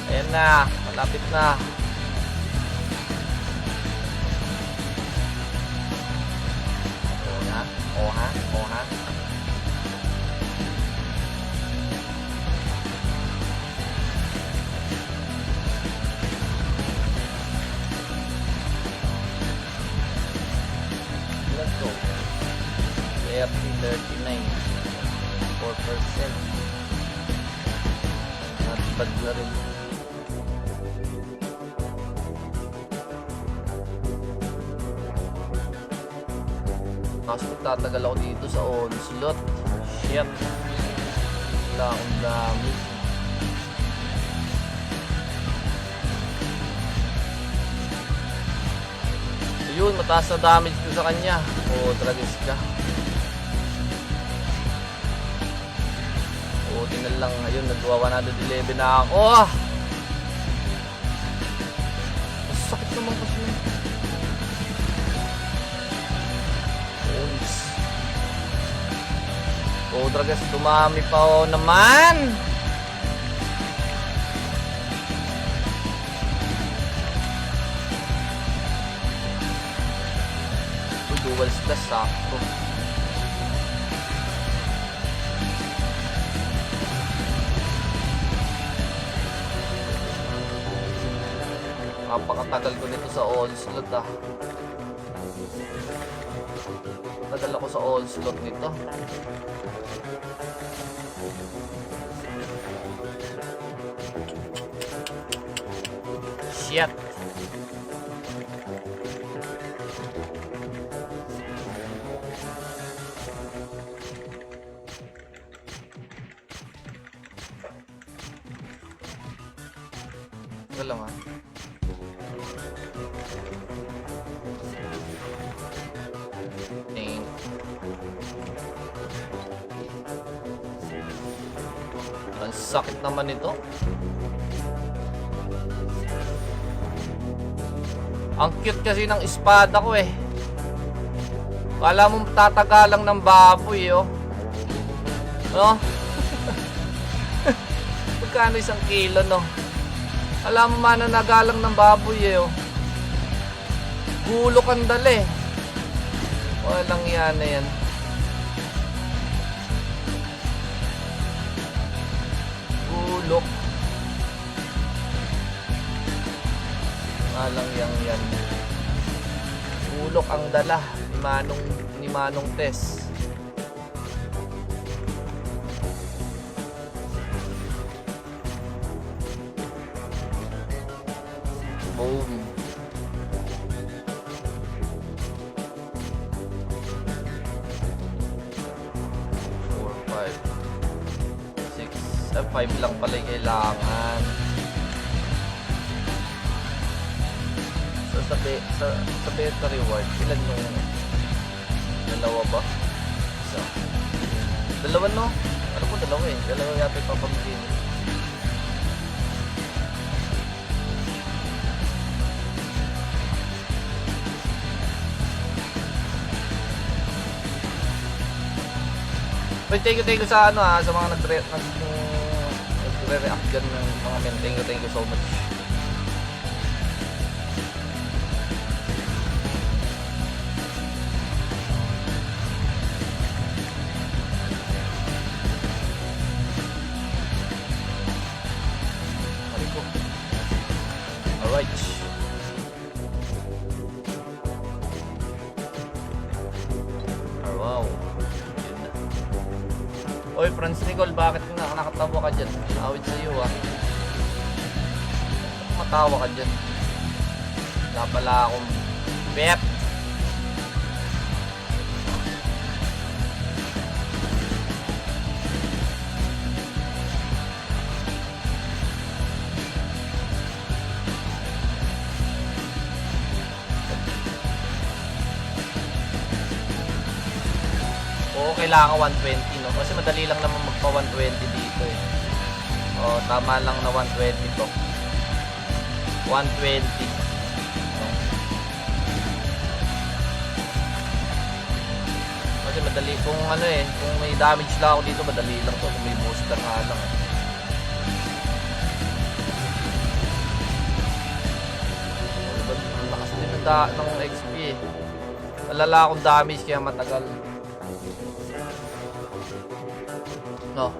Ayan na, malapit na. Oha. 3039. 4%. Not bad na rin. Kaso tatagal ako dito sa onslaught. Shit. Wala akong dami. Yun, mataas na damage ko sa kanya. O, dragis ka. O, tingnan lang. Ayun, nagwa 111 na ako. Masakit naman kasi. O, dragis, dumami pa o naman. Dual slash sakto. Napakatagal ko nito sa onslaught ah. Tagal ako sa onslaught nito. Shit. Ito lang ah. Ang sakit naman ito. Ang cute kasi ng espada ko eh. Kala mo tatagalang ng baboy oh. No? Magkano 1 kilo no? Alam mo man na nagalang ng baboy eh oh. Gulo kang dali. Walang yan na yan. Gulok. Walang yan. Gulok ang dala ni Manong Tess. Boom. Sa 5 lang pala yung kailangan. So sa beta reward, ilan yung dalawa ba? Isa. Dalawa no? Ano po dalawa eh? Dalawa yata yung papamigin. But thank you sa ano sa mga nagre-react dyan ng mga men. Thank you so much. Mariko. Alright. Wow. Oy, Franz Nicole, bakit nakatawa ka dyan? Awit sa iyo ah. Matawa ka dyan. Wala pala akong bet. Oo, kailangan 120 no? Kasi madali lang naman magpa 120 dito eh. Oo, tama lang na 120 to. 120 no? Kasi madali kung ano eh, kung may damage lang ako dito, madali lang to. Kung may booster nga lang eh. Ang lakas din ng XP eh. Malala akong damage kaya matagal. No.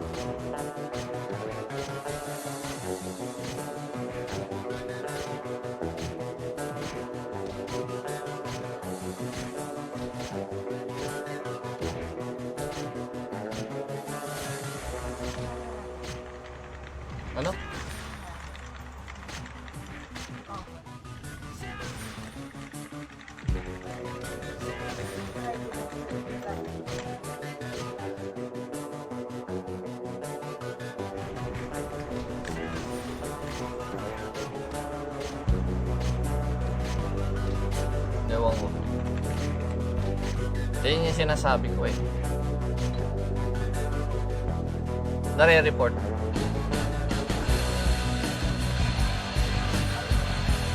Yan yung sinasabi ko eh. Nare-report.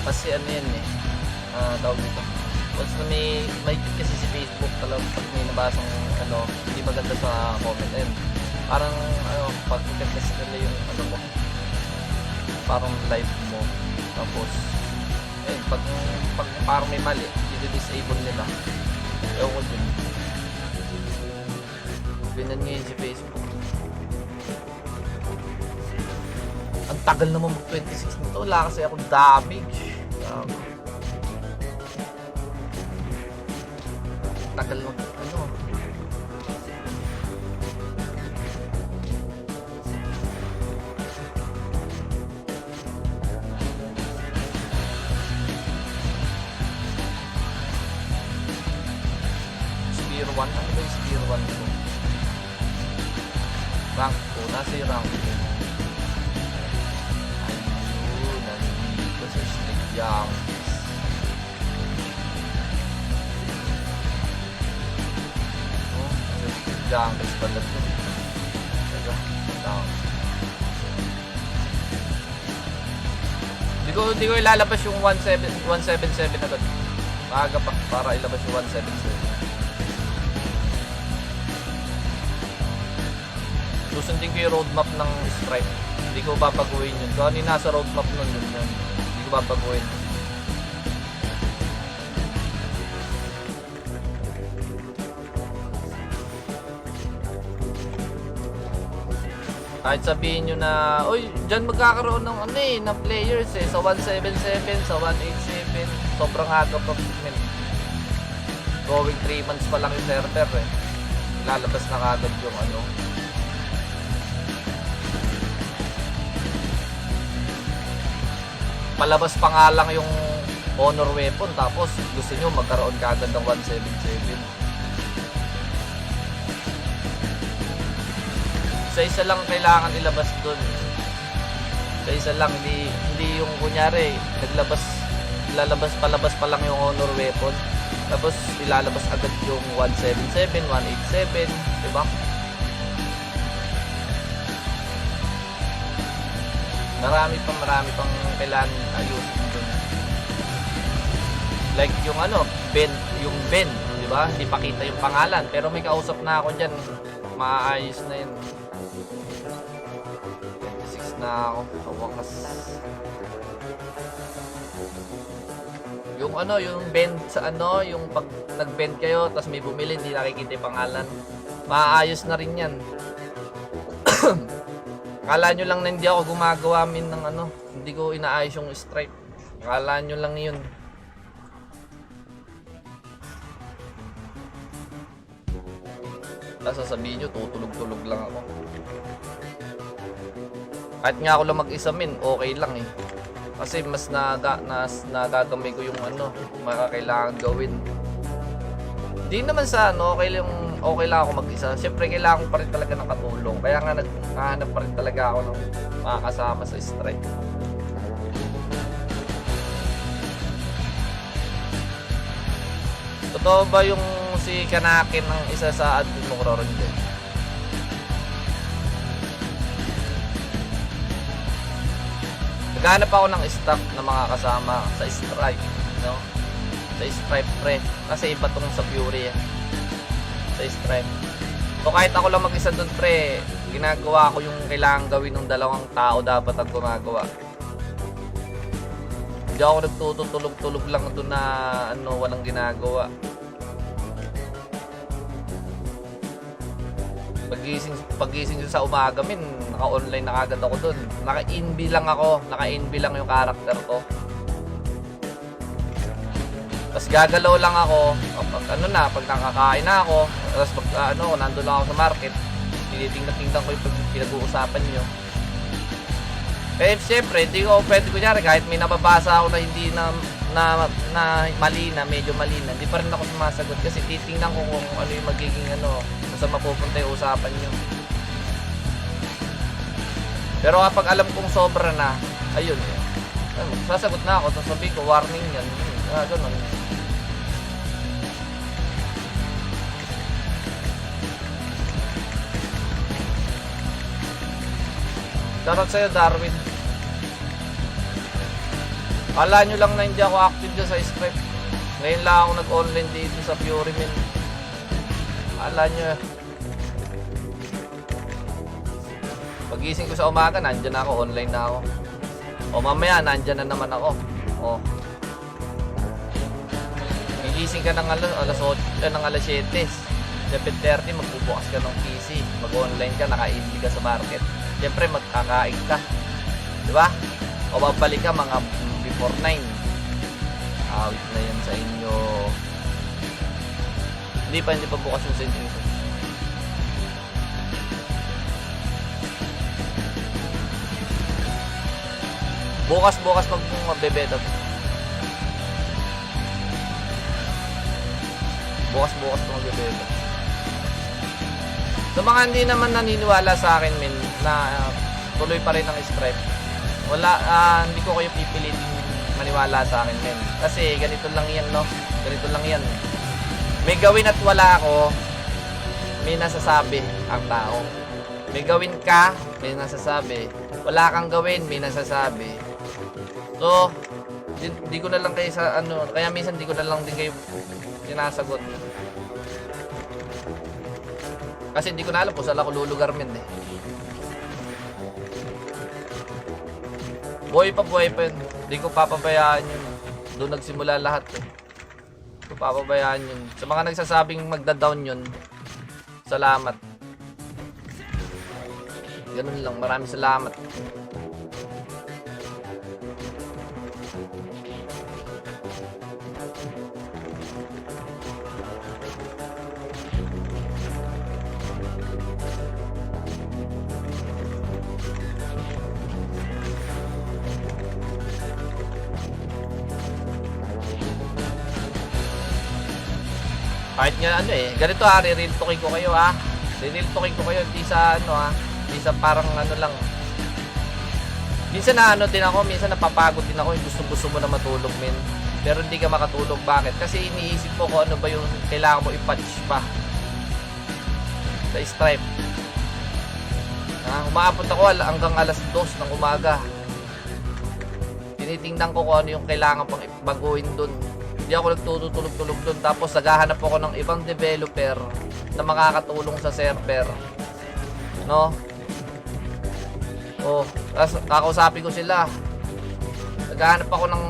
Kasi ano yan eh. Tawag dito. Once na may kasi si Facebook talagang pag may nabasang ano, hindi maganda sa comment. Ayun. Parang ano, pag i-test nila yung ano mo. Parang live mo. Tapos, ayun, pag parang may mali, i-disable nila. Ewan ko dun. Binan ngayon si Facebook. Ang tagal naman mag-26 nito. Wala kasi akong damage. Tagal mag ano. Spear 1. Ano ba yung Spear 1 ko? Rank ko. Nasa yung rank ko. Ayun. Nandito sa Street Junkies. Oh, sa Street Junkies pala ito. Teka. Down. Hindi ko ilalabas yung 177 agad. Maaga pa para ilabas yung 177. Susundin ko yung roadmap ng Stripe. Hindi ko babaguhin yun. Kung ano yung nasa roadmap nun yun. Hindi ko babaguhin. Kahit sabihin nyo na, uy, dyan magkakaroon ng ano eh, ng players eh. Sa 177, sa 187. Sobrang aga pa. Going 3 months pa lang yung server eh. Lalabas na kagad yung ano. Palabas pa nga lang yung honor weapon tapos gusto nyo magkaroon kagad ng 177. Isa lang kailangan ilabas dun. Isa lang, hindi yung kunyari palabas pa lang yung honor weapon tapos ilalabas agad yung 177, 187, diba? Marami pang kailangan ayusin dun. Like yung ano, yung Ben, di ba? Hindi pakita yung pangalan, pero may kausap na ako diyan. Maayos na 'yun. 26 na ako, sa wakas. Yung ano, yung bend sa ano, yung pag nag-bend kayo, tapos may bumili, hindi nakikita yung pangalan. Maayos na rin 'yan. Akala nyo lang na hindi ako gumagawa ng ano, hindi ko inaayos yung stripe. Akala nyo lang yun. Tapos sasabihin nyo, tutulog-tulog lang ako. Kahit nga ako lang mag-isa okay lang eh. Kasi mas nagagamay ko yung ano, makakailangan gawin. Di naman sa ano, okay lang ako mag-isa. Siyempre kailangan ko pa rin talaga ng katulong. Kaya nga naghahanap pa rin talaga ako ng makakasama sa strike. Totoo ba yung si Kanakin ng isa sa admin mo karoon din? Naghahanap ako ng staff na mga kasama sa strike, no? Sa Stripe pre, kasi iba tong sa Fury sa Stripe. So kahit ako lang mag-isa doon pre, ginagawa ko yung kailangan gawin ng dalawang tao dapat ang gumagawa. Hindi ako nagtutulog-tulog lang doon na ano, walang ginagawa. Pagising sa umaga naka-online na agad ako doon. Naka-inb lang yung karakter ko. Tapos gagalaw lang ako pag nakakain na ako, tapos nandun lang ako sa market, tinitingnan ko yung pinag-uusapan nyo. Eh siyempre, hindi ko pwede kunyari kahit may nababasa ako na hindi na mali na, medyo mali na, hindi pa rin ako sumasagot kasi titingnan ko kung ano yung magiging kung saan mapupunta yung usapan nyo. Pero kapag alam kong sobra na, ayun, sasagot na ako, sasabihin ko, warning yan, ganun. Shoutout sa'yo, Darwin. Kala nyo lang na hindi ako active dyan sa Stripe. Ngayon lang ako nag-online dito sa Fury, men. Kala nyo. Pagising ko sa umaga, nandyan na ako, online na ako. O mamaya, nandyan na naman ako. O. Gigising ka ng alas 8, ng alas 7. 7:30, magbubukas ka ng PC. Mag-online ka, naka-indie ka sa market. Siyempre, magkakain ka. Diba? O babalik ka mga before 9. Awit na yan sa inyo. Hindi pa bukas yung sentence. Bukas magbebeta. Bukas magbebeta. Sa mga hindi naman naniniwala sa akin, men, na tuloy pa rin ang Stripe. Wala, hindi ko kayo pipilitin maniwala sa akin, men. Kasi ganito lang yan, no? Ganito lang yan. May gawin at wala ako, may nasasabi ang tao. May gawin ka, may nasasabi. Wala kang gawin, may nasasabi. So, di ko na lang kayo sa ano, kaya minsan di ko na lang din kayo sinasagot. Kasi hindi ko na alam kung saan ako lulugar, men, eh. Buhay pa yun. Hindi ko papabayaan yun. Doon nagsimula lahat, eh. Hindi ko papabayaan yun. Sa mga nagsasabing magda-down yun, salamat. Ganun lang. Maraming salamat. Kahit nga ano eh, ganito ha, re-real talking ko kayo ha. Re-real talking ko kayo, hindi sa ano ha, hindi sa parang ano lang. Minsan na ano din ako, minsan napapagod din ako, gusto mo na matulog, men. Pero hindi ka makatulog, bakit? Kasi iniisip mo kung ano ba yung kailangan mo i-patch pa sa Stripe. Umaabot ako hanggang alas 2 ng umaga. Tinitingnan ko kung ano yung kailangan pang baguhin dun. Hindi ako nagtutulog-tulog doon. Tapos naghahanap ako ng ibang developer na makakatulong sa server. No? Oh, tapos kakausapin ko sila. Naghahanap ako ng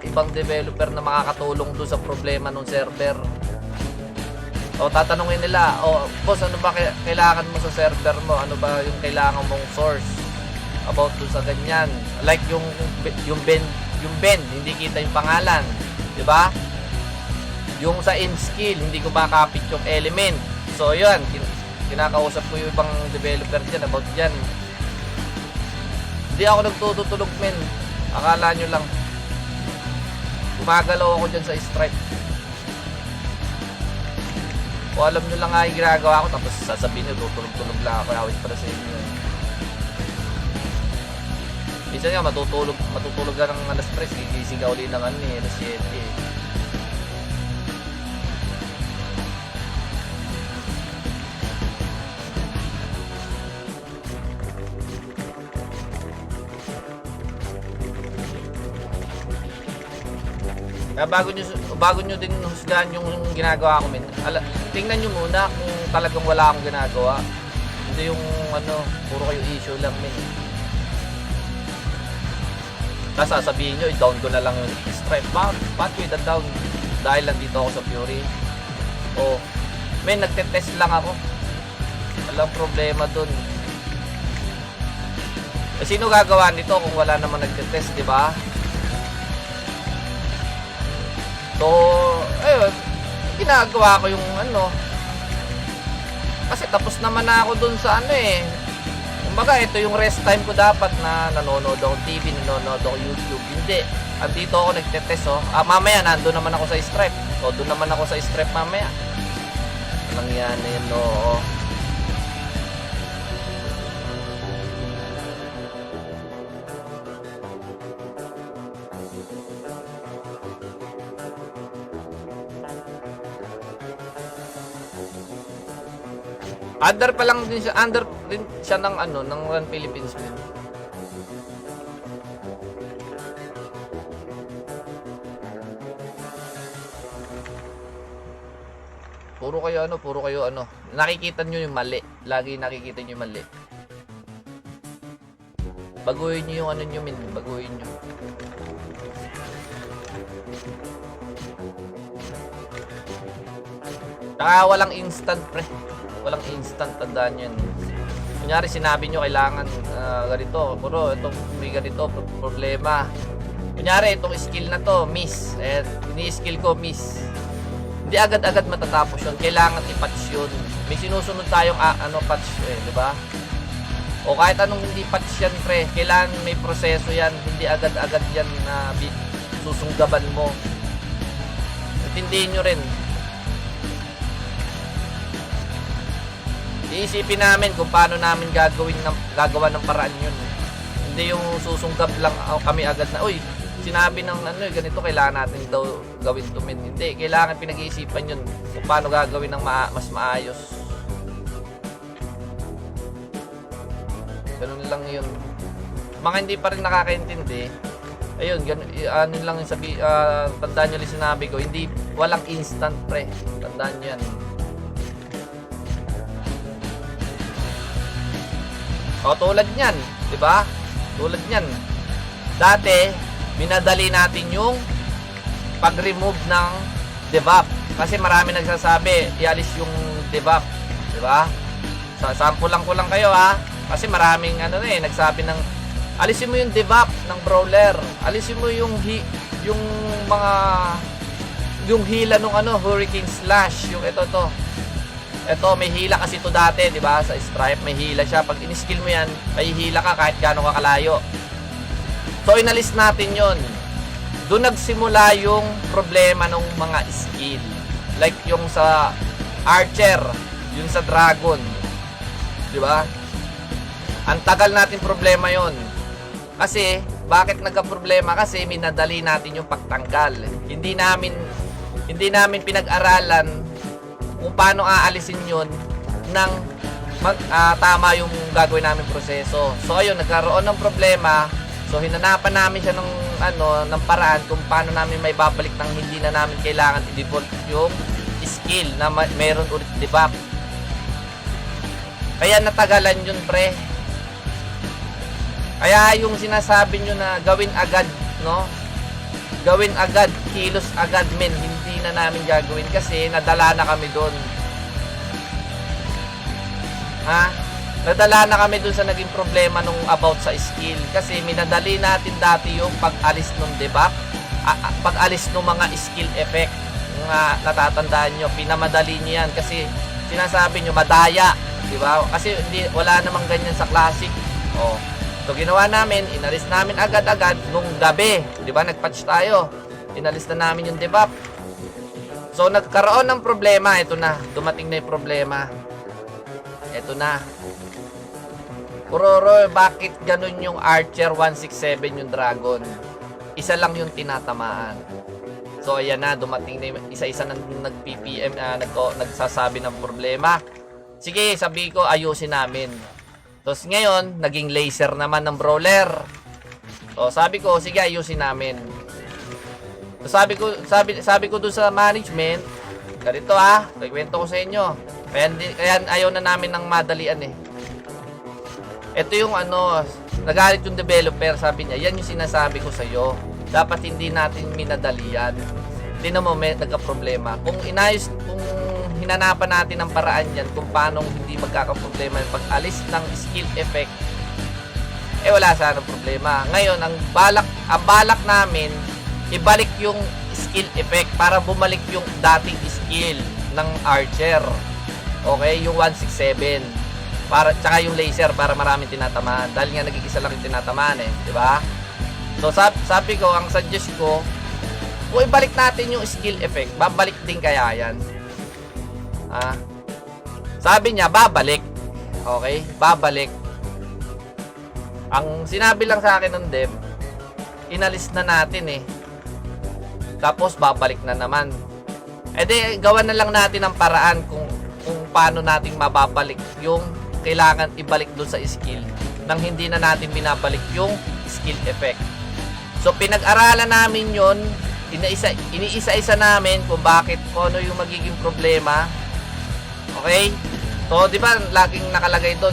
ibang developer na makakatulong doon sa problema ng server. O tatanungin nila, boss, ano ba kailangan mo sa server mo? Ano ba yung kailangan mong source about doon sa ganyan? Like yung bend, hindi kita yung pangalan. Diba? Yung sa end skill, hindi ko makapit yung element. So, yun. Kinakausap ko yung ibang developer dyan about dyan. Hindi ako nagtutulog, men. Akala nyo lang. Gumagalaw ako dyan sa Stripe. O alam nyo lang nga yung ginagawa ko, tapos sasabihin nyo, tutulog-tulog lang ako. Awit para sa inyo. Minsan nga, matutulog ka ng alas 3, gigising ka uli ng alas 7. Kaya bago nyo din husgahan yung ginagawa ko, men. Tingnan nyo muna kung talagang wala akong ginagawa. Hindi yung puro kayo issue lang, men. Tapos sasabihin nyo, i-down ko na lang yung Stripe. Bakit ko i-down? Dahil lang dito ako sa Fury. Nagtetest lang ako. Walang problema dun. Sino gagawa nito kung wala naman nagtetest, di ba? So, ayun. Ginagawa ko yung kasi tapos naman na ako dun sa kumbaga, ito yung rest time ko dapat na nanonood ako TV, nanonood ako YouTube. Hindi. Andito ako nagtetest, mamaya, nandun naman ako sa Stripe. Doon naman ako sa Stripe mamaya. Walang yan na yun, Under pa lang din siya. print siya ng ano, ng Run Philippines men. Puro kayo ano. Nakikita nyo yung mali. Lagi nakikita nyo yung mali. Baguhin nyo yung ano nyo min. Baguhin nyo. Saka walang instant pre. Walang instant, tandaan nyo yan. Kunyari sinabi nyo kailangan ganito. Puro itong may ganito problema. Kunyari itong skill na to miss. Eh, ini-skill ko miss. Hindi agad-agad matatapos yun. Kailangan i-patch yun. May sinusunod tayong patch eh, di ba? O kahit anong hindi patch yan, pre, kailangan may proseso yan. Hindi agad-agad yan na susunggaban mo. Intindihin nyo rin. Iisipin namin kung paano namin gagawa ng paraan yun. Hindi yung susunggab lang kami agad na, uy, sinabi ng ganito kailangan natin daw gawin to men. Hindi, kailangan pinag-iisipan yun kung paano gagawin ng mas maayos. Ganun lang yun. Mga hindi pa rin nakakaintindi, ayun, ano lang yung tandaan nyo yung sinabi ko, hindi, walang instant pre. Tandaan nyo yan. O tulad nyan, di ba? Tulad nyan. Dati, minadali natin yung pag-remove ng debuff. Kasi marami nagsasabi, ialis yung debuff. Diba? Sample lang ko lang kayo ha. Kasi maraming nagsabi ng, alisin mo yung debuff ng brawler. Alisin mo yung hila nung Hurricane Slash. Yung ito to. Ito, may hila kasi ito dati, di ba? Sa Stripe, may hila siya. Pag in-skill mo yan, may hila ka kahit gaano ka kalayo. So, inalis natin yon. Doon nagsimula yung problema ng mga skill. Like yung sa Archer, yung sa Dragon. Di ba? Ang tagal natin problema yon. Kasi, bakit nagka-problema? Kasi minadali natin yung pagtanggal. Hindi namin pinag-aralan kung paano aalisin yun ng tama yung gagawin namin proseso. So ayun, nagkaroon ng problema. So hinanapan namin siya ng paraan kung paano namin may babalik ng hindi na namin kailangan i-default yung skill na meron ulit debuff. Kaya natagalan yun pre. Kaya yung sinasabi nyo na gawin agad, no? Gawin agad, kilos agad men, hindi na namin gagawin kasi nadala na kami doon. Ha? Nadala na kami doon sa naging problema nung about sa skill kasi minadali natin dati yung pag-alis ng debuff, pag-alis ng mga skill effect. Yung natatandaan nyo, pinamadali nyo yan kasi sinasabi nyo madaya, di ba? Kasi wala namang ganyan sa classic. Oh. So ginawa namin, inalis namin agad-agad nung gabi, 'di ba? Nag-patch tayo. Inalis na namin yung debuff. So nagkaroon ng problema, ito na, dumating na 'yung problema. Ito na. Kuroro, bakit ganun yung Archer 167 yung Dragon? Isa lang yung tinatamaan. So ayan na, dumating na isa-isa nang nag-PPM na nagsasabi ng problema. Sige, sabi ko ayusin namin. Tapos ngayon, naging laser naman ng brawler. So sabi ko, sige ayusin namin. So sabi ko doon sa management, ganito nagkwento ko sa inyo. Kaya ayaw na namin ng madalian eh. Ito yung nagalit yung developer, sabi niya, yan yung sinasabi ko sa iyo. Dapat hindi natin minadalian. Hindi na mo nagka-problema. Kung hinanapan natin ang paraan yan kung paano hindi magkakaproblema yung pag-alis ng skill effect, wala sana problema. Ngayon, ang balak namin, ibalik yung skill effect para bumalik yung dating skill ng Archer. Okay? Yung 167. Tsaka yung laser para maraming tinatamaan. Dahil nga nag-iisa lang yung tinatamaan diba? So, sabi ko, ang suggest ko, kung ibalik natin yung skill effect, babalik din kaya yan. Sabi niya, babalik. Okay? Babalik. Ang sinabi lang sa akin ng dev, inalis na natin Tapos, babalik na naman. Di, gawan na lang natin ang paraan kung paano natin mababalik yung kailangan ibalik doon sa skill nang hindi na natin binabalik yung skill effect. So pinag-aralan namin yon, iniisa-isa namin kung ano yung magiging problema. Okay? So, di ba laging nakalagay doon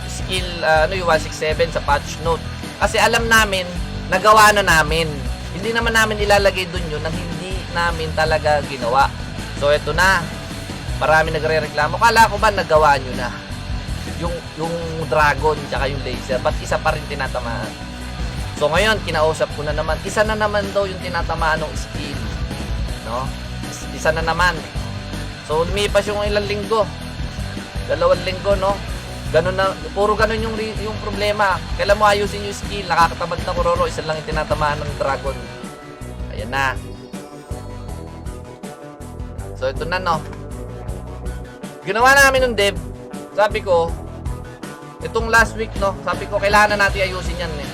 skill yung 167 sa patch note. Kasi alam namin, nagawa na namin. Hindi naman namin ilalagay doon yun nang hindi namin talaga ginawa. So, eto na. Marami nagre-reklamo. Kala ko ba nagawa nyo na? Yung dragon tsaka yung laser, ba't isa pa rin tinatamaan? So ngayon, kinausap ko na naman, isa na naman daw yung tinatamaan ng skill. No? Isa na naman. So lumipas yung ilang linggo. 2 linggo, no? Ganun na, puro ganun yung problema. Kailan mo ayusin yung skill, nakakatamad na kuroro, isa lang yung tinatamaan ng dragon. Ayan na. So ito na, no? Ginawa namin ng dev. Sabi ko, itong last week, no? Sabi ko, kailangan na natin ayusin yan, eh.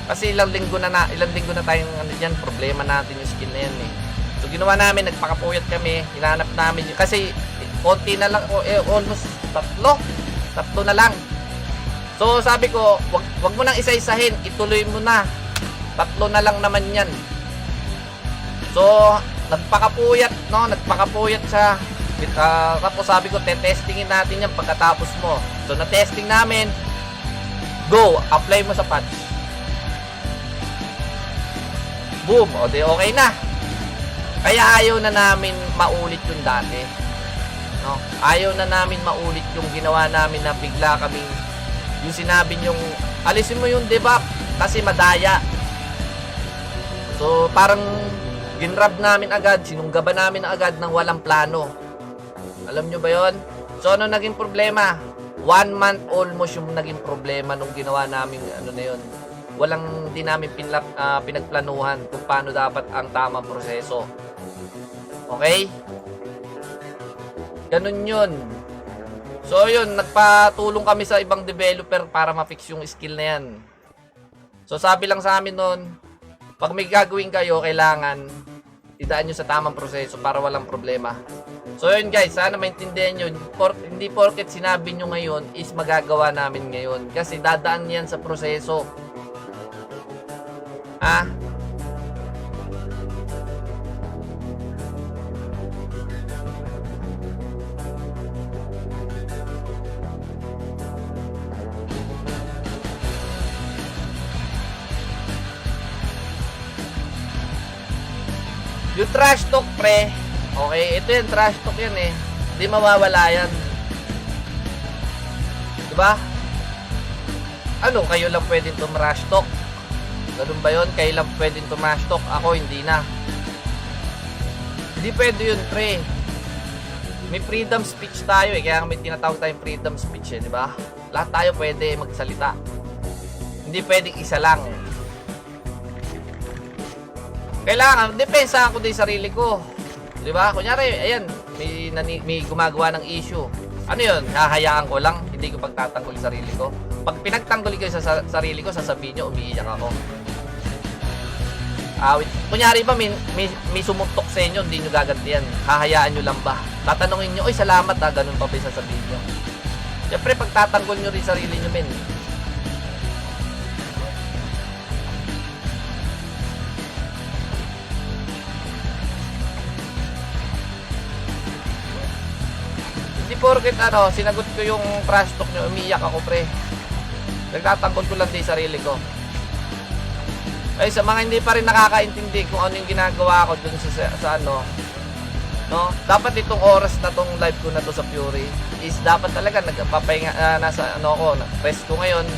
Kasi ilang linggo na tayong problema natin yung skill na yan, eh. So ginawa namin, nagpakapuyat kami, hinahanap namin kasi konti na lang, almost tatlo na lang. So sabi ko, wag mo nang isa-isahin, ituloy mo na. 3 na lang naman yan. So nagpakapuyat siya. Tapos sabi ko, testingin natin yan pagkatapos mo. So na-testing namin, go, apply mo sa patch. Boom! O di okay na. Kaya ayaw na namin maulit yung dati. No? Ayaw na namin maulit yung ginawa namin na bigla kaming yung sinabi nyong alisin mo yung debuff kasi madaya. So parang ginrab namin agad, sinunggaban namin agad ng walang plano. Alam nyo ba yon? So ano naging problema? 1 month almost yung naging problema nung ginawa namin na yun. Di namin pinagplanuhan kung paano dapat ang tamang proseso. Okay? Ganun yun. So yun, nagpatulong kami sa ibang developer para ma-fix yung skill na yan. So sabi lang sa amin nun, pag may gagawin kayo, kailangan idaan nyo sa tamang proseso para walang problema. So yun guys, sana maintindihan nyo, hindi porket sinabi nyo ngayon is magagawa namin ngayon. Kasi dadaan yan sa proseso. Ha? Yung trash talk, pre. Okay, ito yung trash talk yan, eh. Hindi mawawala yan. Diba? Ano, kayo lang pwedeng tumrash talk? Ganun ba yun? Kayo lang pwedeng tumash talk. Ako, hindi na. Hindi pwede yun, pre. May freedom speech tayo, eh. Kaya may tinatawag tayong freedom speech, eh. Diba? Lahat tayo pwede magsalita. Hindi pwedeng isa lang. Kailangan, depensa ako din sarili ko. Diba? Kunyari, ayan, may gumagawa ng issue. Ano yun? Hahayaan ko lang. Hindi ko pagtatanggol yung sarili ko. Pag pinagtanggol ko sa sarili ko, sasabihin nyo, umiiyak ako. Kunyari ba, may sumuntok sa inyo, hindi nyo gagantihan. Hahayaan nyo lang ba? Tatanungin nyo, oy, salamat ha, ganun pa ba sasabihin nyo. Siyempre, pagtatanggol nyo rin sarili nyo, men. Hindi porket sinagot ko yung trash talk nyo, umiiyak ako, pre. Nagtatanggol ko lang din sarili ko. Ay, sa mga hindi pa rin nakakaintindi kung ano yung ginagawa ko dun sa no? Dapat itong oras na tong live ko na to sa Fury is dapat talaga nagpapahinga, nasa rest ko ngayon,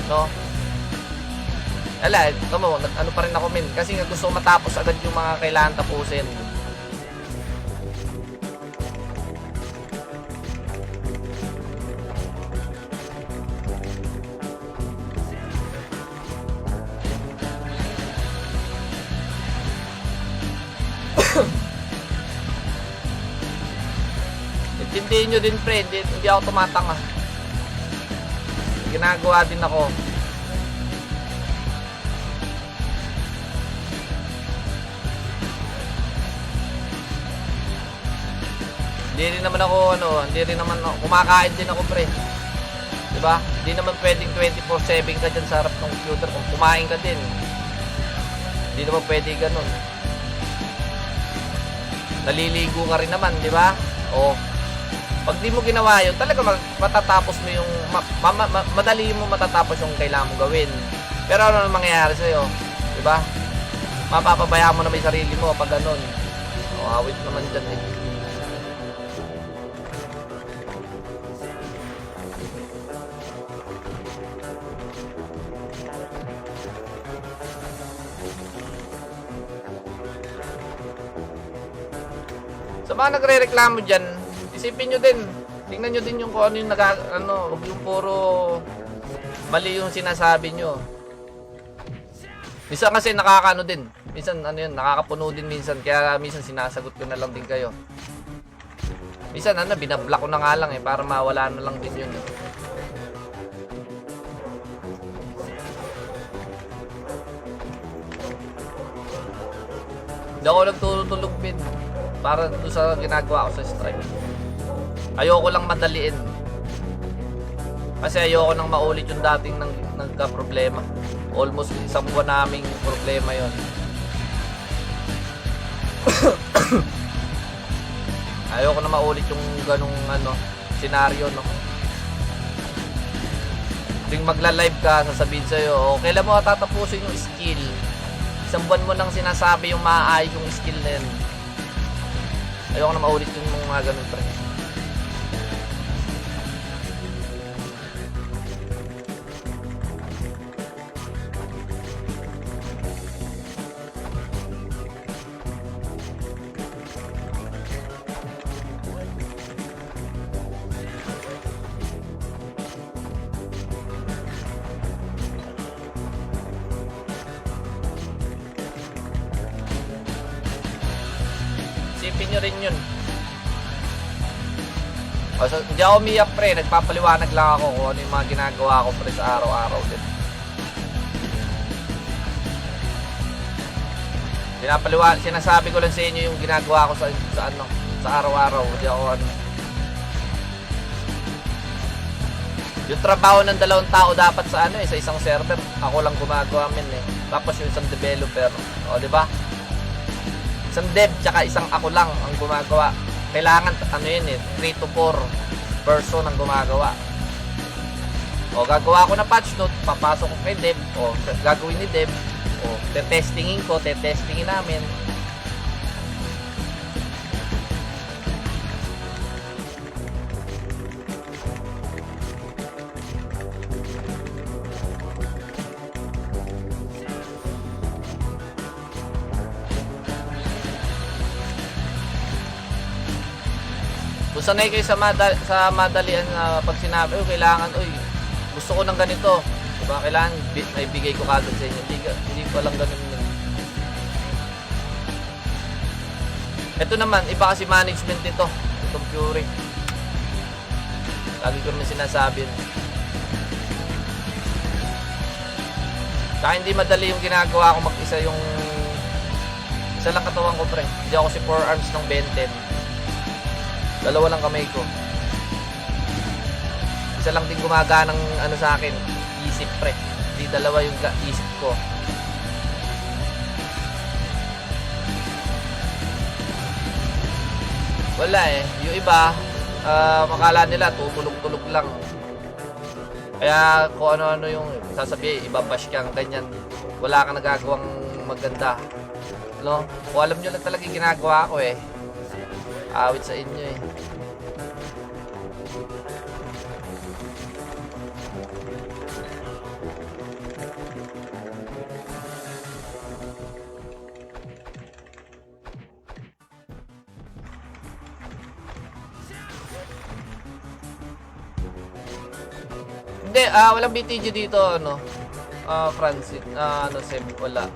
no? Ano pa rin ako, min, kasi nga gusto ko matapos agad yung mga kailangan tapusin. Intindihin nyo din, pre, hindi ako tumatanga. Ginagawa din ako. Hindi rin naman ako kumakain din ako, pre. Di ba? Hindi naman pwedeng 24/7 ka dyan sa harap ng computer. Kung kumain ka din, hindi naman pwede ganun. Naliligo ka rin naman, di ba? O, pag di mo ginawa yun, talaga matatapos mo yung, madali mo matatapos yung kailangan mo gawin. Pero ano naman mangyayari sa'yo? Di ba? Mapapabayaan mo naman yung sarili mo pag ganun. O, awit naman dyan eh. Sa mga nagre-reklamo dyan, isipin nyo din. Tingnan nyo din yung kung ano yung huwag yung puro mali yung sinasabi nyo. Minsan kasi nakakaano din. Minsan ano yun, nakakapuno din minsan. Kaya minsan sinasagot ko na lang din kayo. Minsan binablock ko na nga lang para mawala na lang din yun. Hindi ako nagtutulog din. Para doon sa ginagawa ko sa stripe. Ayoko lang madaliin. Kasi ayoko nang maulit yung dating nagka-problema. Almost isang buwan naming problema yon. Ayoko na maulit yung ganung senaryo, no. Tuwing magla-live ka, sasabihin sa'yo, kailan mo tatapusin yung skill? Isang buwan mo nang sinasabi yung maayos yung skill na yun. Ayoko na maulit yung mga ganun, pre. Isipin nyo rin yun. So, hindi ako umiyak, pre. Nagpapaliwanag lang ako kung ano yung mga ginagawa ko, pre, sa araw-araw din. Sinasabi ko lang sa inyo yung ginagawa ko sa araw-araw. Hindi ako yung trabaho ng 2 tao dapat sa sa isang server. Ako lang gumagawa Tapos yung isang developer. O, di ba? Isang dev tsaka isang ako lang ang gumagawa. Kailangan 3 to 4 person ang gumagawa. O, gagawa ko na patch note, papasok ko kay dev, o gagawin ni dev, o tetestingin ko, tetestingin namin. Kung sanay kayo sa madalian na pag sinabi, kailangan, gusto ko ng ganito. Diba? Kailangan may bigay ko kagad sa inyo. Hindi ko lang ganun yun. Ito naman, iba kasi management nito. Itong Fury. Lagi ko naman sinasabi. Kaya hindi madali yung ginagawa ko mag-isa yung isa lang katawan ko, pre. Hindi ako si 4 arms ng Ben 10. 2 lang kamay ko. Isa lang din gumaganang sa akin, isip, pre. Hindi 2 yung isip ko. Wala yung iba, makala nila tutulog-tulog lang. Kaya kung ano-ano yung sasabihin, ibabash kang ganyan. Wala kang nagagawang maganda. No? Kung alam nyo lang talaga yung ginagawa ko awit sa inyo Hindi, walang BTG dito, Francis, Seb, wala.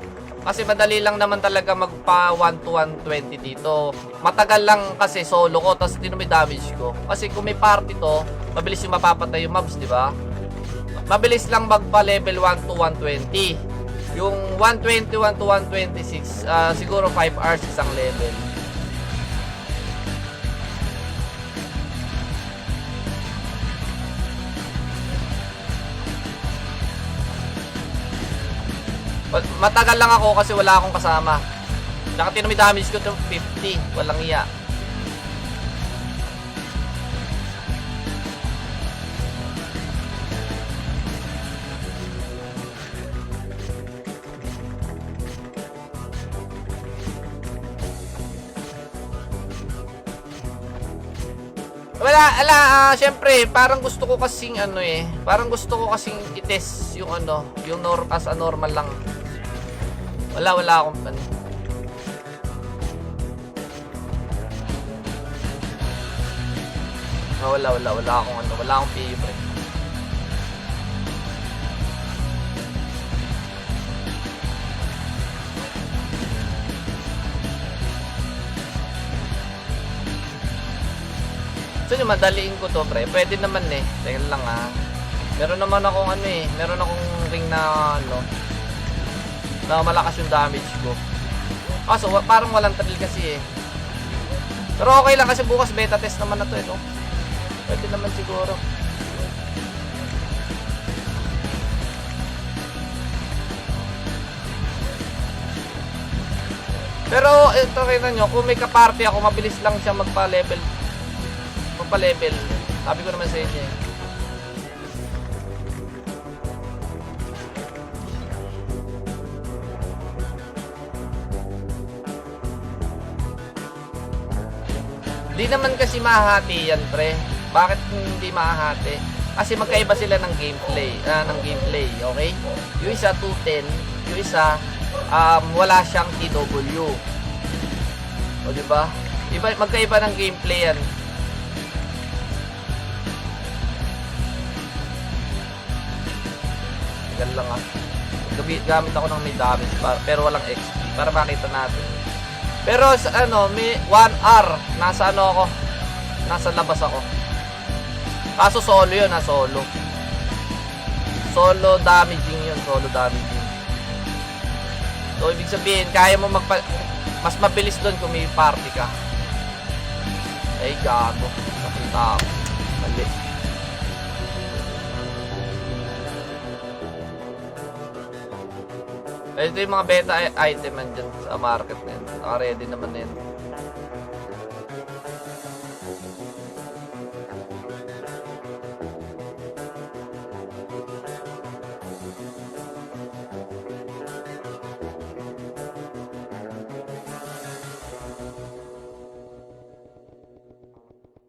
Kasi madali lang naman talaga magpa 1 to 120 dito. Matagal lang kasi solo ko, tapos hindi may damage ko. Kasi kung may party to, mabilis yung mapapatay yung mobs, di ba? Mabilis lang magpa level 1 to 120. Yung 121 to 126, siguro 5 hours isang level. Matagal lang ako kasi wala akong kasama. Tsaka tinumi damage ko to 50. Walang iya. Syempre, parang gusto ko kasing parang gusto ko kasing i-test yung yung as a normal lang. Wala akong wala akong favorite. So yung madaliin ko to, pre. Pwede naman Teka lang Meron naman akong meron akong ring na na malakas yung damage ko. So parang walang trail kasi Pero okay lang kasi bukas beta test naman na to no? Pwede naman siguro. Pero ito kita nyo, kung may kaparty ako, mabilis lang siya magpa-level. Sabi ko naman sa inyo Di naman kasi mahahati yan, pre. Bakit hindi mahahati? Kasi magkaiba sila ng gameplay, okay? Yung isa 210, yung isa wala siyang TW. O di ba? Magkaiba ng gameplay yan. Gan lang gamit ako ng may damage pero walang XP para makita natin. Pero sa may 1 hour nasa ako. Nasa labas ako. Kaso solo 'yun, solo. Solo damaging 'yun, solo damaging. So ibig sabihin, kaya mo mas mabilis doon kung may party ka. Ay gago. Nakita ako. Mali. Ito yung mga beta item dyan sa market na yun. Naka-ready naman na yun.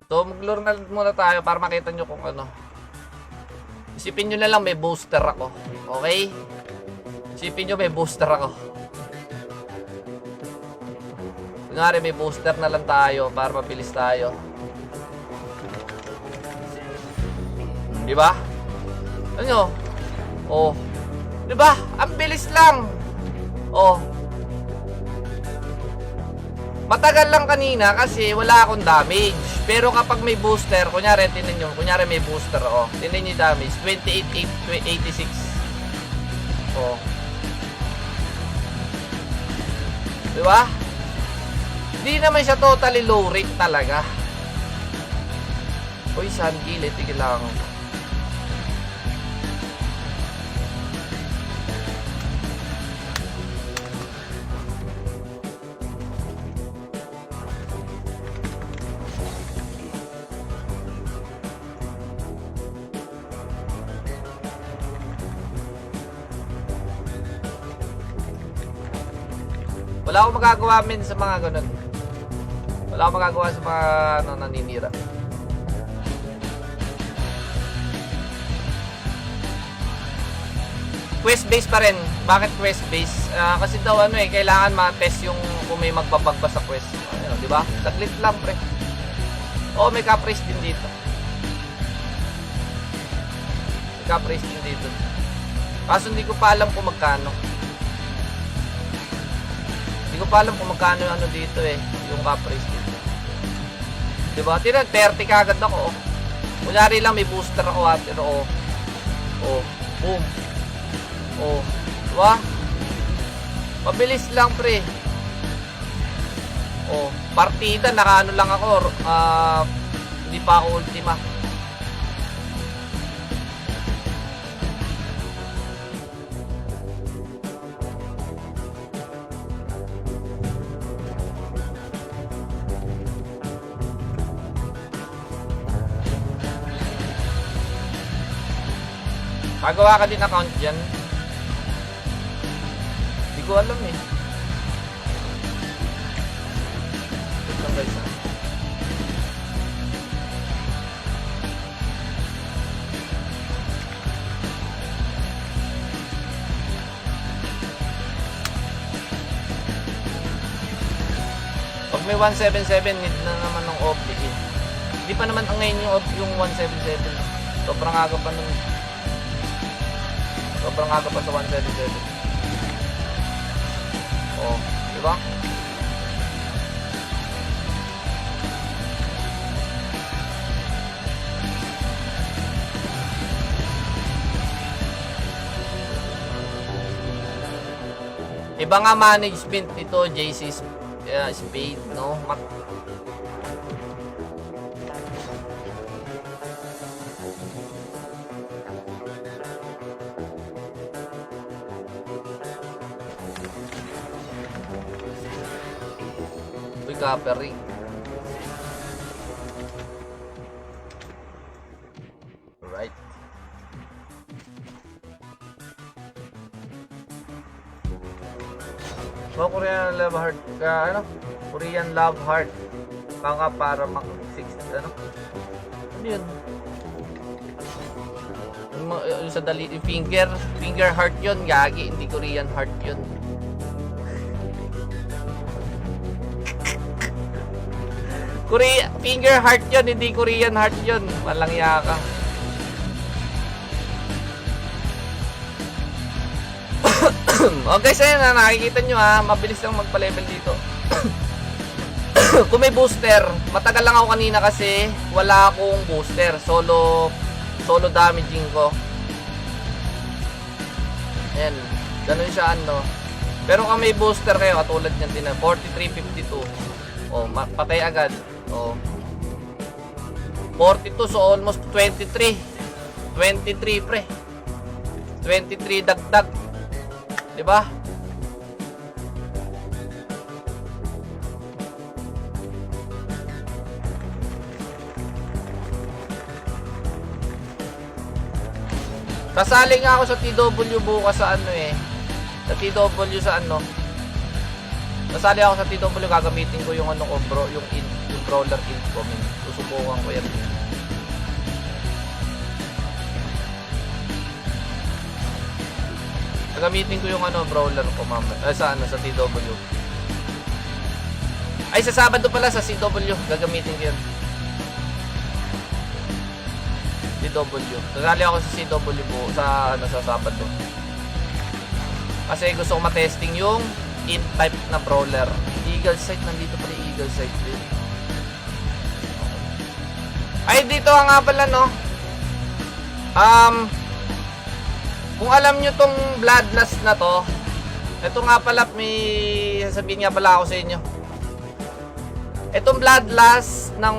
So mag-lure na muna tayo para makita nyo kung Isipin nyo na lang may booster ako. Okay? Isipin nyo may booster ako. Kunwari may booster na lang tayo para mabilis tayo. Diba? Ano? Oh. Diba? Ang bilis lang. Oh. Matagal lang kanina kasi wala akong damage. Pero kapag may booster, kunyari, tinan nyo, kunyari may booster, tinan nyo yung damage, 2886. Oh. Diba? Hindi naman siya totally low rate talaga. Uy, saan gilid? Tigil lang. Wala akong magagawa sa mga ganun. Wala akong magagawa sa mga naninira. Quest base pa rin. Bakit quest base? Kasi daw kailangan ma-test yung kung may magbabagba sa quest. Di ba? Saglit lang, pre. May caprice din dito. May caprice din dito. Kaso hindi ko pa alam kung magkano. Hindi ko pa alam kung magkano dito yung caprice dito. Diba? Tira, 30 kagad ako. Kunyari lang may booster ako pero boom. Diba? Mabilis lang, pre. Partida, nakaano lang ako. Hindi pa ako ultima. Magawa ka din account dyan. Hindi ko alam eh. Wait lang guys ha. Pag may 177, need na naman ng OP eh. Hindi pa naman ang ngayon yung 177. Sobrang aga pa nun. Sobrang aga pa sa 177. Oh, di ba? Iba nga management nito, JC Spade, no? Uy, copper ring. Right. So, Korean Love Heart, ano? Korean Love Heart. Mga para mak 6, ano? Ano yun? Yung sa dali, finger heart yun, gagi, hindi Korean heart yun. Finger heart yun, hindi Korean heart yun. Walang yaka. Okay, so yun, nakikita nyo ha, mabilis lang magpa-level dito. Kung may booster, matagal lang ako kanina kasi wala akong booster. Solo damaging ko. Ayan, ganun siya ano. Pero kung may booster kayo, katulad nyan din na 43.52. Oh, patay agad. Oh. 42, so almost 23. 23 pre. 23 dagdag. 'Di ba? Sasali nga ako sa TW bukas sa ano eh. Sa TW sa ano. Sasali ako sa TW, gagamitin ko yung ano ko bro, yung brawler int ko. Susubukan ko yan. Gagamitin ko yung ano brawler ko sa ano sa TW. Ay sa Sabado pala sa CW gagamitin ko yan. CW. Sasali ako sa CW sa ano sa Sabado. Kasi gusto ko ma-testing yung int type na brawler. Eagle Sight, nandito pala yung Eagle Sight din. Ay dito nga pala no. Kung alam nyo tong Bloodlust na to, ito nga pala, may sasabihin nga pala ako sa inyo. Itong Bloodlust ng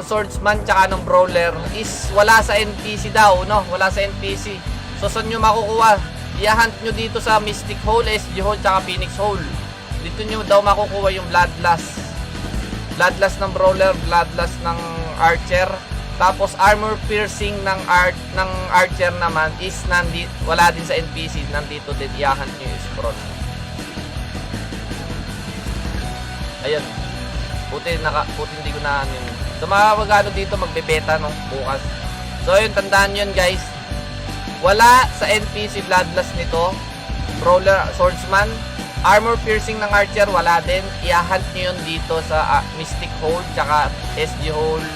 Swordsman tsaka ng Brawler is wala sa NPC daw, no? Wala sa NPC. So, saan nyo makukuha? I-hunt nyo dito sa Mystic Hole, SG Hole, tsaka Phoenix Hole. Dito nyo daw makukuha yung Bloodlust. Bloodlust ng Brawler, Bloodlust ng Archer. Tapos armor piercing ng Archer naman is wala din sa NPC, nandito din, i-hunt nyo yung scroll. Ayun. Buti hindi ko na ano yun. So mga magano dito magbe-beta no bukas. So yun, tandaan yun guys. Wala sa NPC Bloodlust nito. Brawler, Swordsman, armor piercing ng Archer wala din. I-hunt nyo yun dito sa Mystic Hole tsaka SG Hole,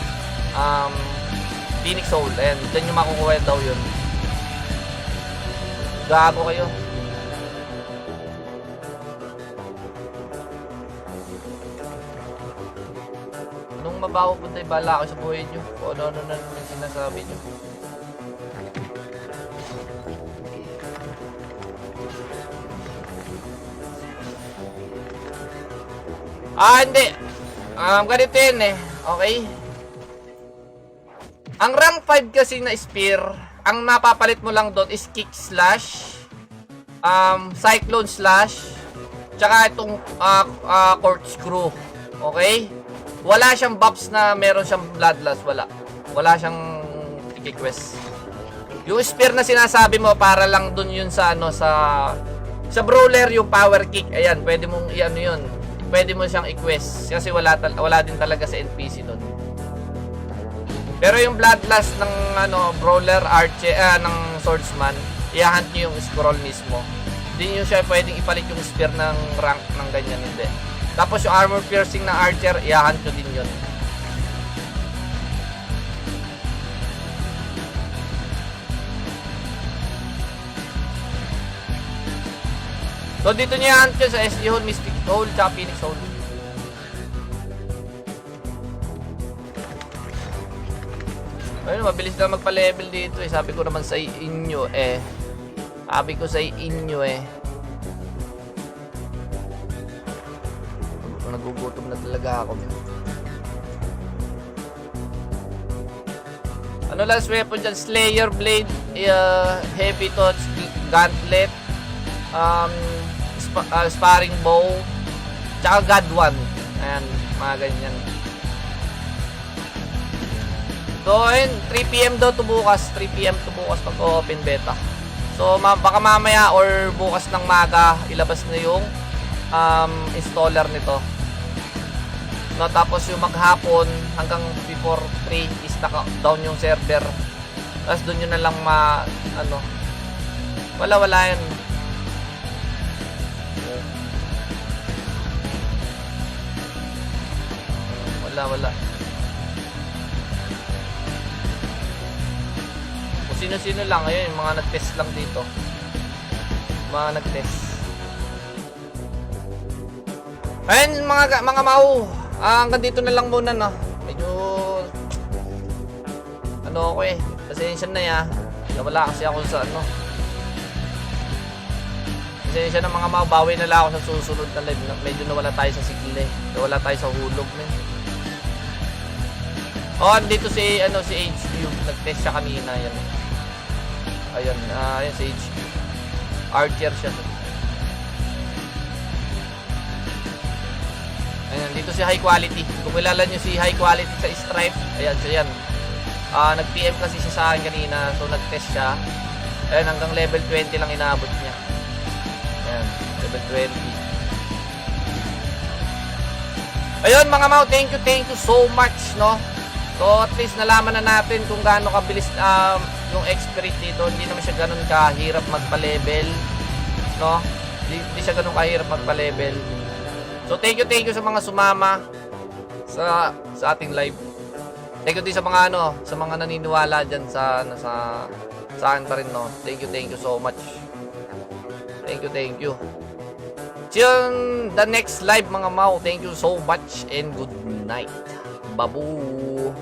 Phoenix Hole. Ayan, dyan nyo makukuha daw yun. Gago kayo. Nung mabaho po tayo, bala kayo sa buhay nyo. O ano na naman sinasabi nyo. Hindi. Ganito yun eh. Okay? Ang rank 5 kasi na spear, ang napapalit mo lang doon is kick slash, cyclone slash, tsaka itong corkscrew. Okay? Wala siyang buffs na meron siyang bloodlust. Wala siyang i-quest. Yung spear na sinasabi mo, para lang dun yun sa ano, sa brawler, yung power kick. Ayan, pwede mong i-ano yun. Pwede mo siyang i-quest. Kasi wala din talaga sa NPC nun. Pero yung bloodlust ng ano, brawler, archer, ng swordsman, i-hunt nyo yung scroll mismo. Hindi nyo siya pwedeng ipalit yung spear ng rank ng ganyan, hindi. Tapos yung armor piercing ng archer, i-hunt nyo din yun. So dito niya i-hunt yun sa SG Hole, Mystic Hole, tsaka Phoenix Hole. Ayun, mabilis na magpa-level dito eh. Sabi ko naman sa inyo eh. Nagugutom na talaga ako. Ano last weapon dyan? Slayer Blade, Heavy Touch, Gauntlet, Sparring Bow, tsaka God 1. Ayan, mga ganyan. So, ayun, 3 PM daw to bukas. 3 PM to bukas pag-open beta. So, baka mamaya or bukas ng maga, ilabas na yung installer nito. No, tapos yung maghapon hanggang before 3 is down yung server. Tapos doon yun na lang wala yun. Wala. Sino-sino lang ayun, yung mga nag-test lang dito. Mga nag-test. Ayun mga mau. Hanggang dito na lang muna no. Medyo ako eh. Pasensya na ya. Wala kasi ako sa ano. Pasensya na mga mau, bawi na lang ako sa susunod na live. Medyo nawala tayo sa sigle. Nawala tayo sa hulog men. Oh, andito si HQ. Nag-test siya kanina yan. Ayun, ayan si HQ. Archer siya. Ayan, dito si High Quality. Kung kilala nyo si High Quality sa Stripe, ayan siya yan. Nag-PM kasi siya sa akin kanina, so nag-test siya. Ayan, hanggang level 20 lang inaabot niya. Ayan, level 20. Ayun mga mau, thank you so much, no? So at least nalaman na natin kung gaano kabilis yung expert dito. Hindi naman siya ganun kahirap magpa-level, no? Hindi siya ganun kahirap magpa-level. So thank you sa mga sumama sa ating live. Thank you din sa mga sa mga naniniwala diyan sa akin pa rin, no. Thank you so much. Thank you. See you on the next live mga mau. Thank you so much and good night. Babu.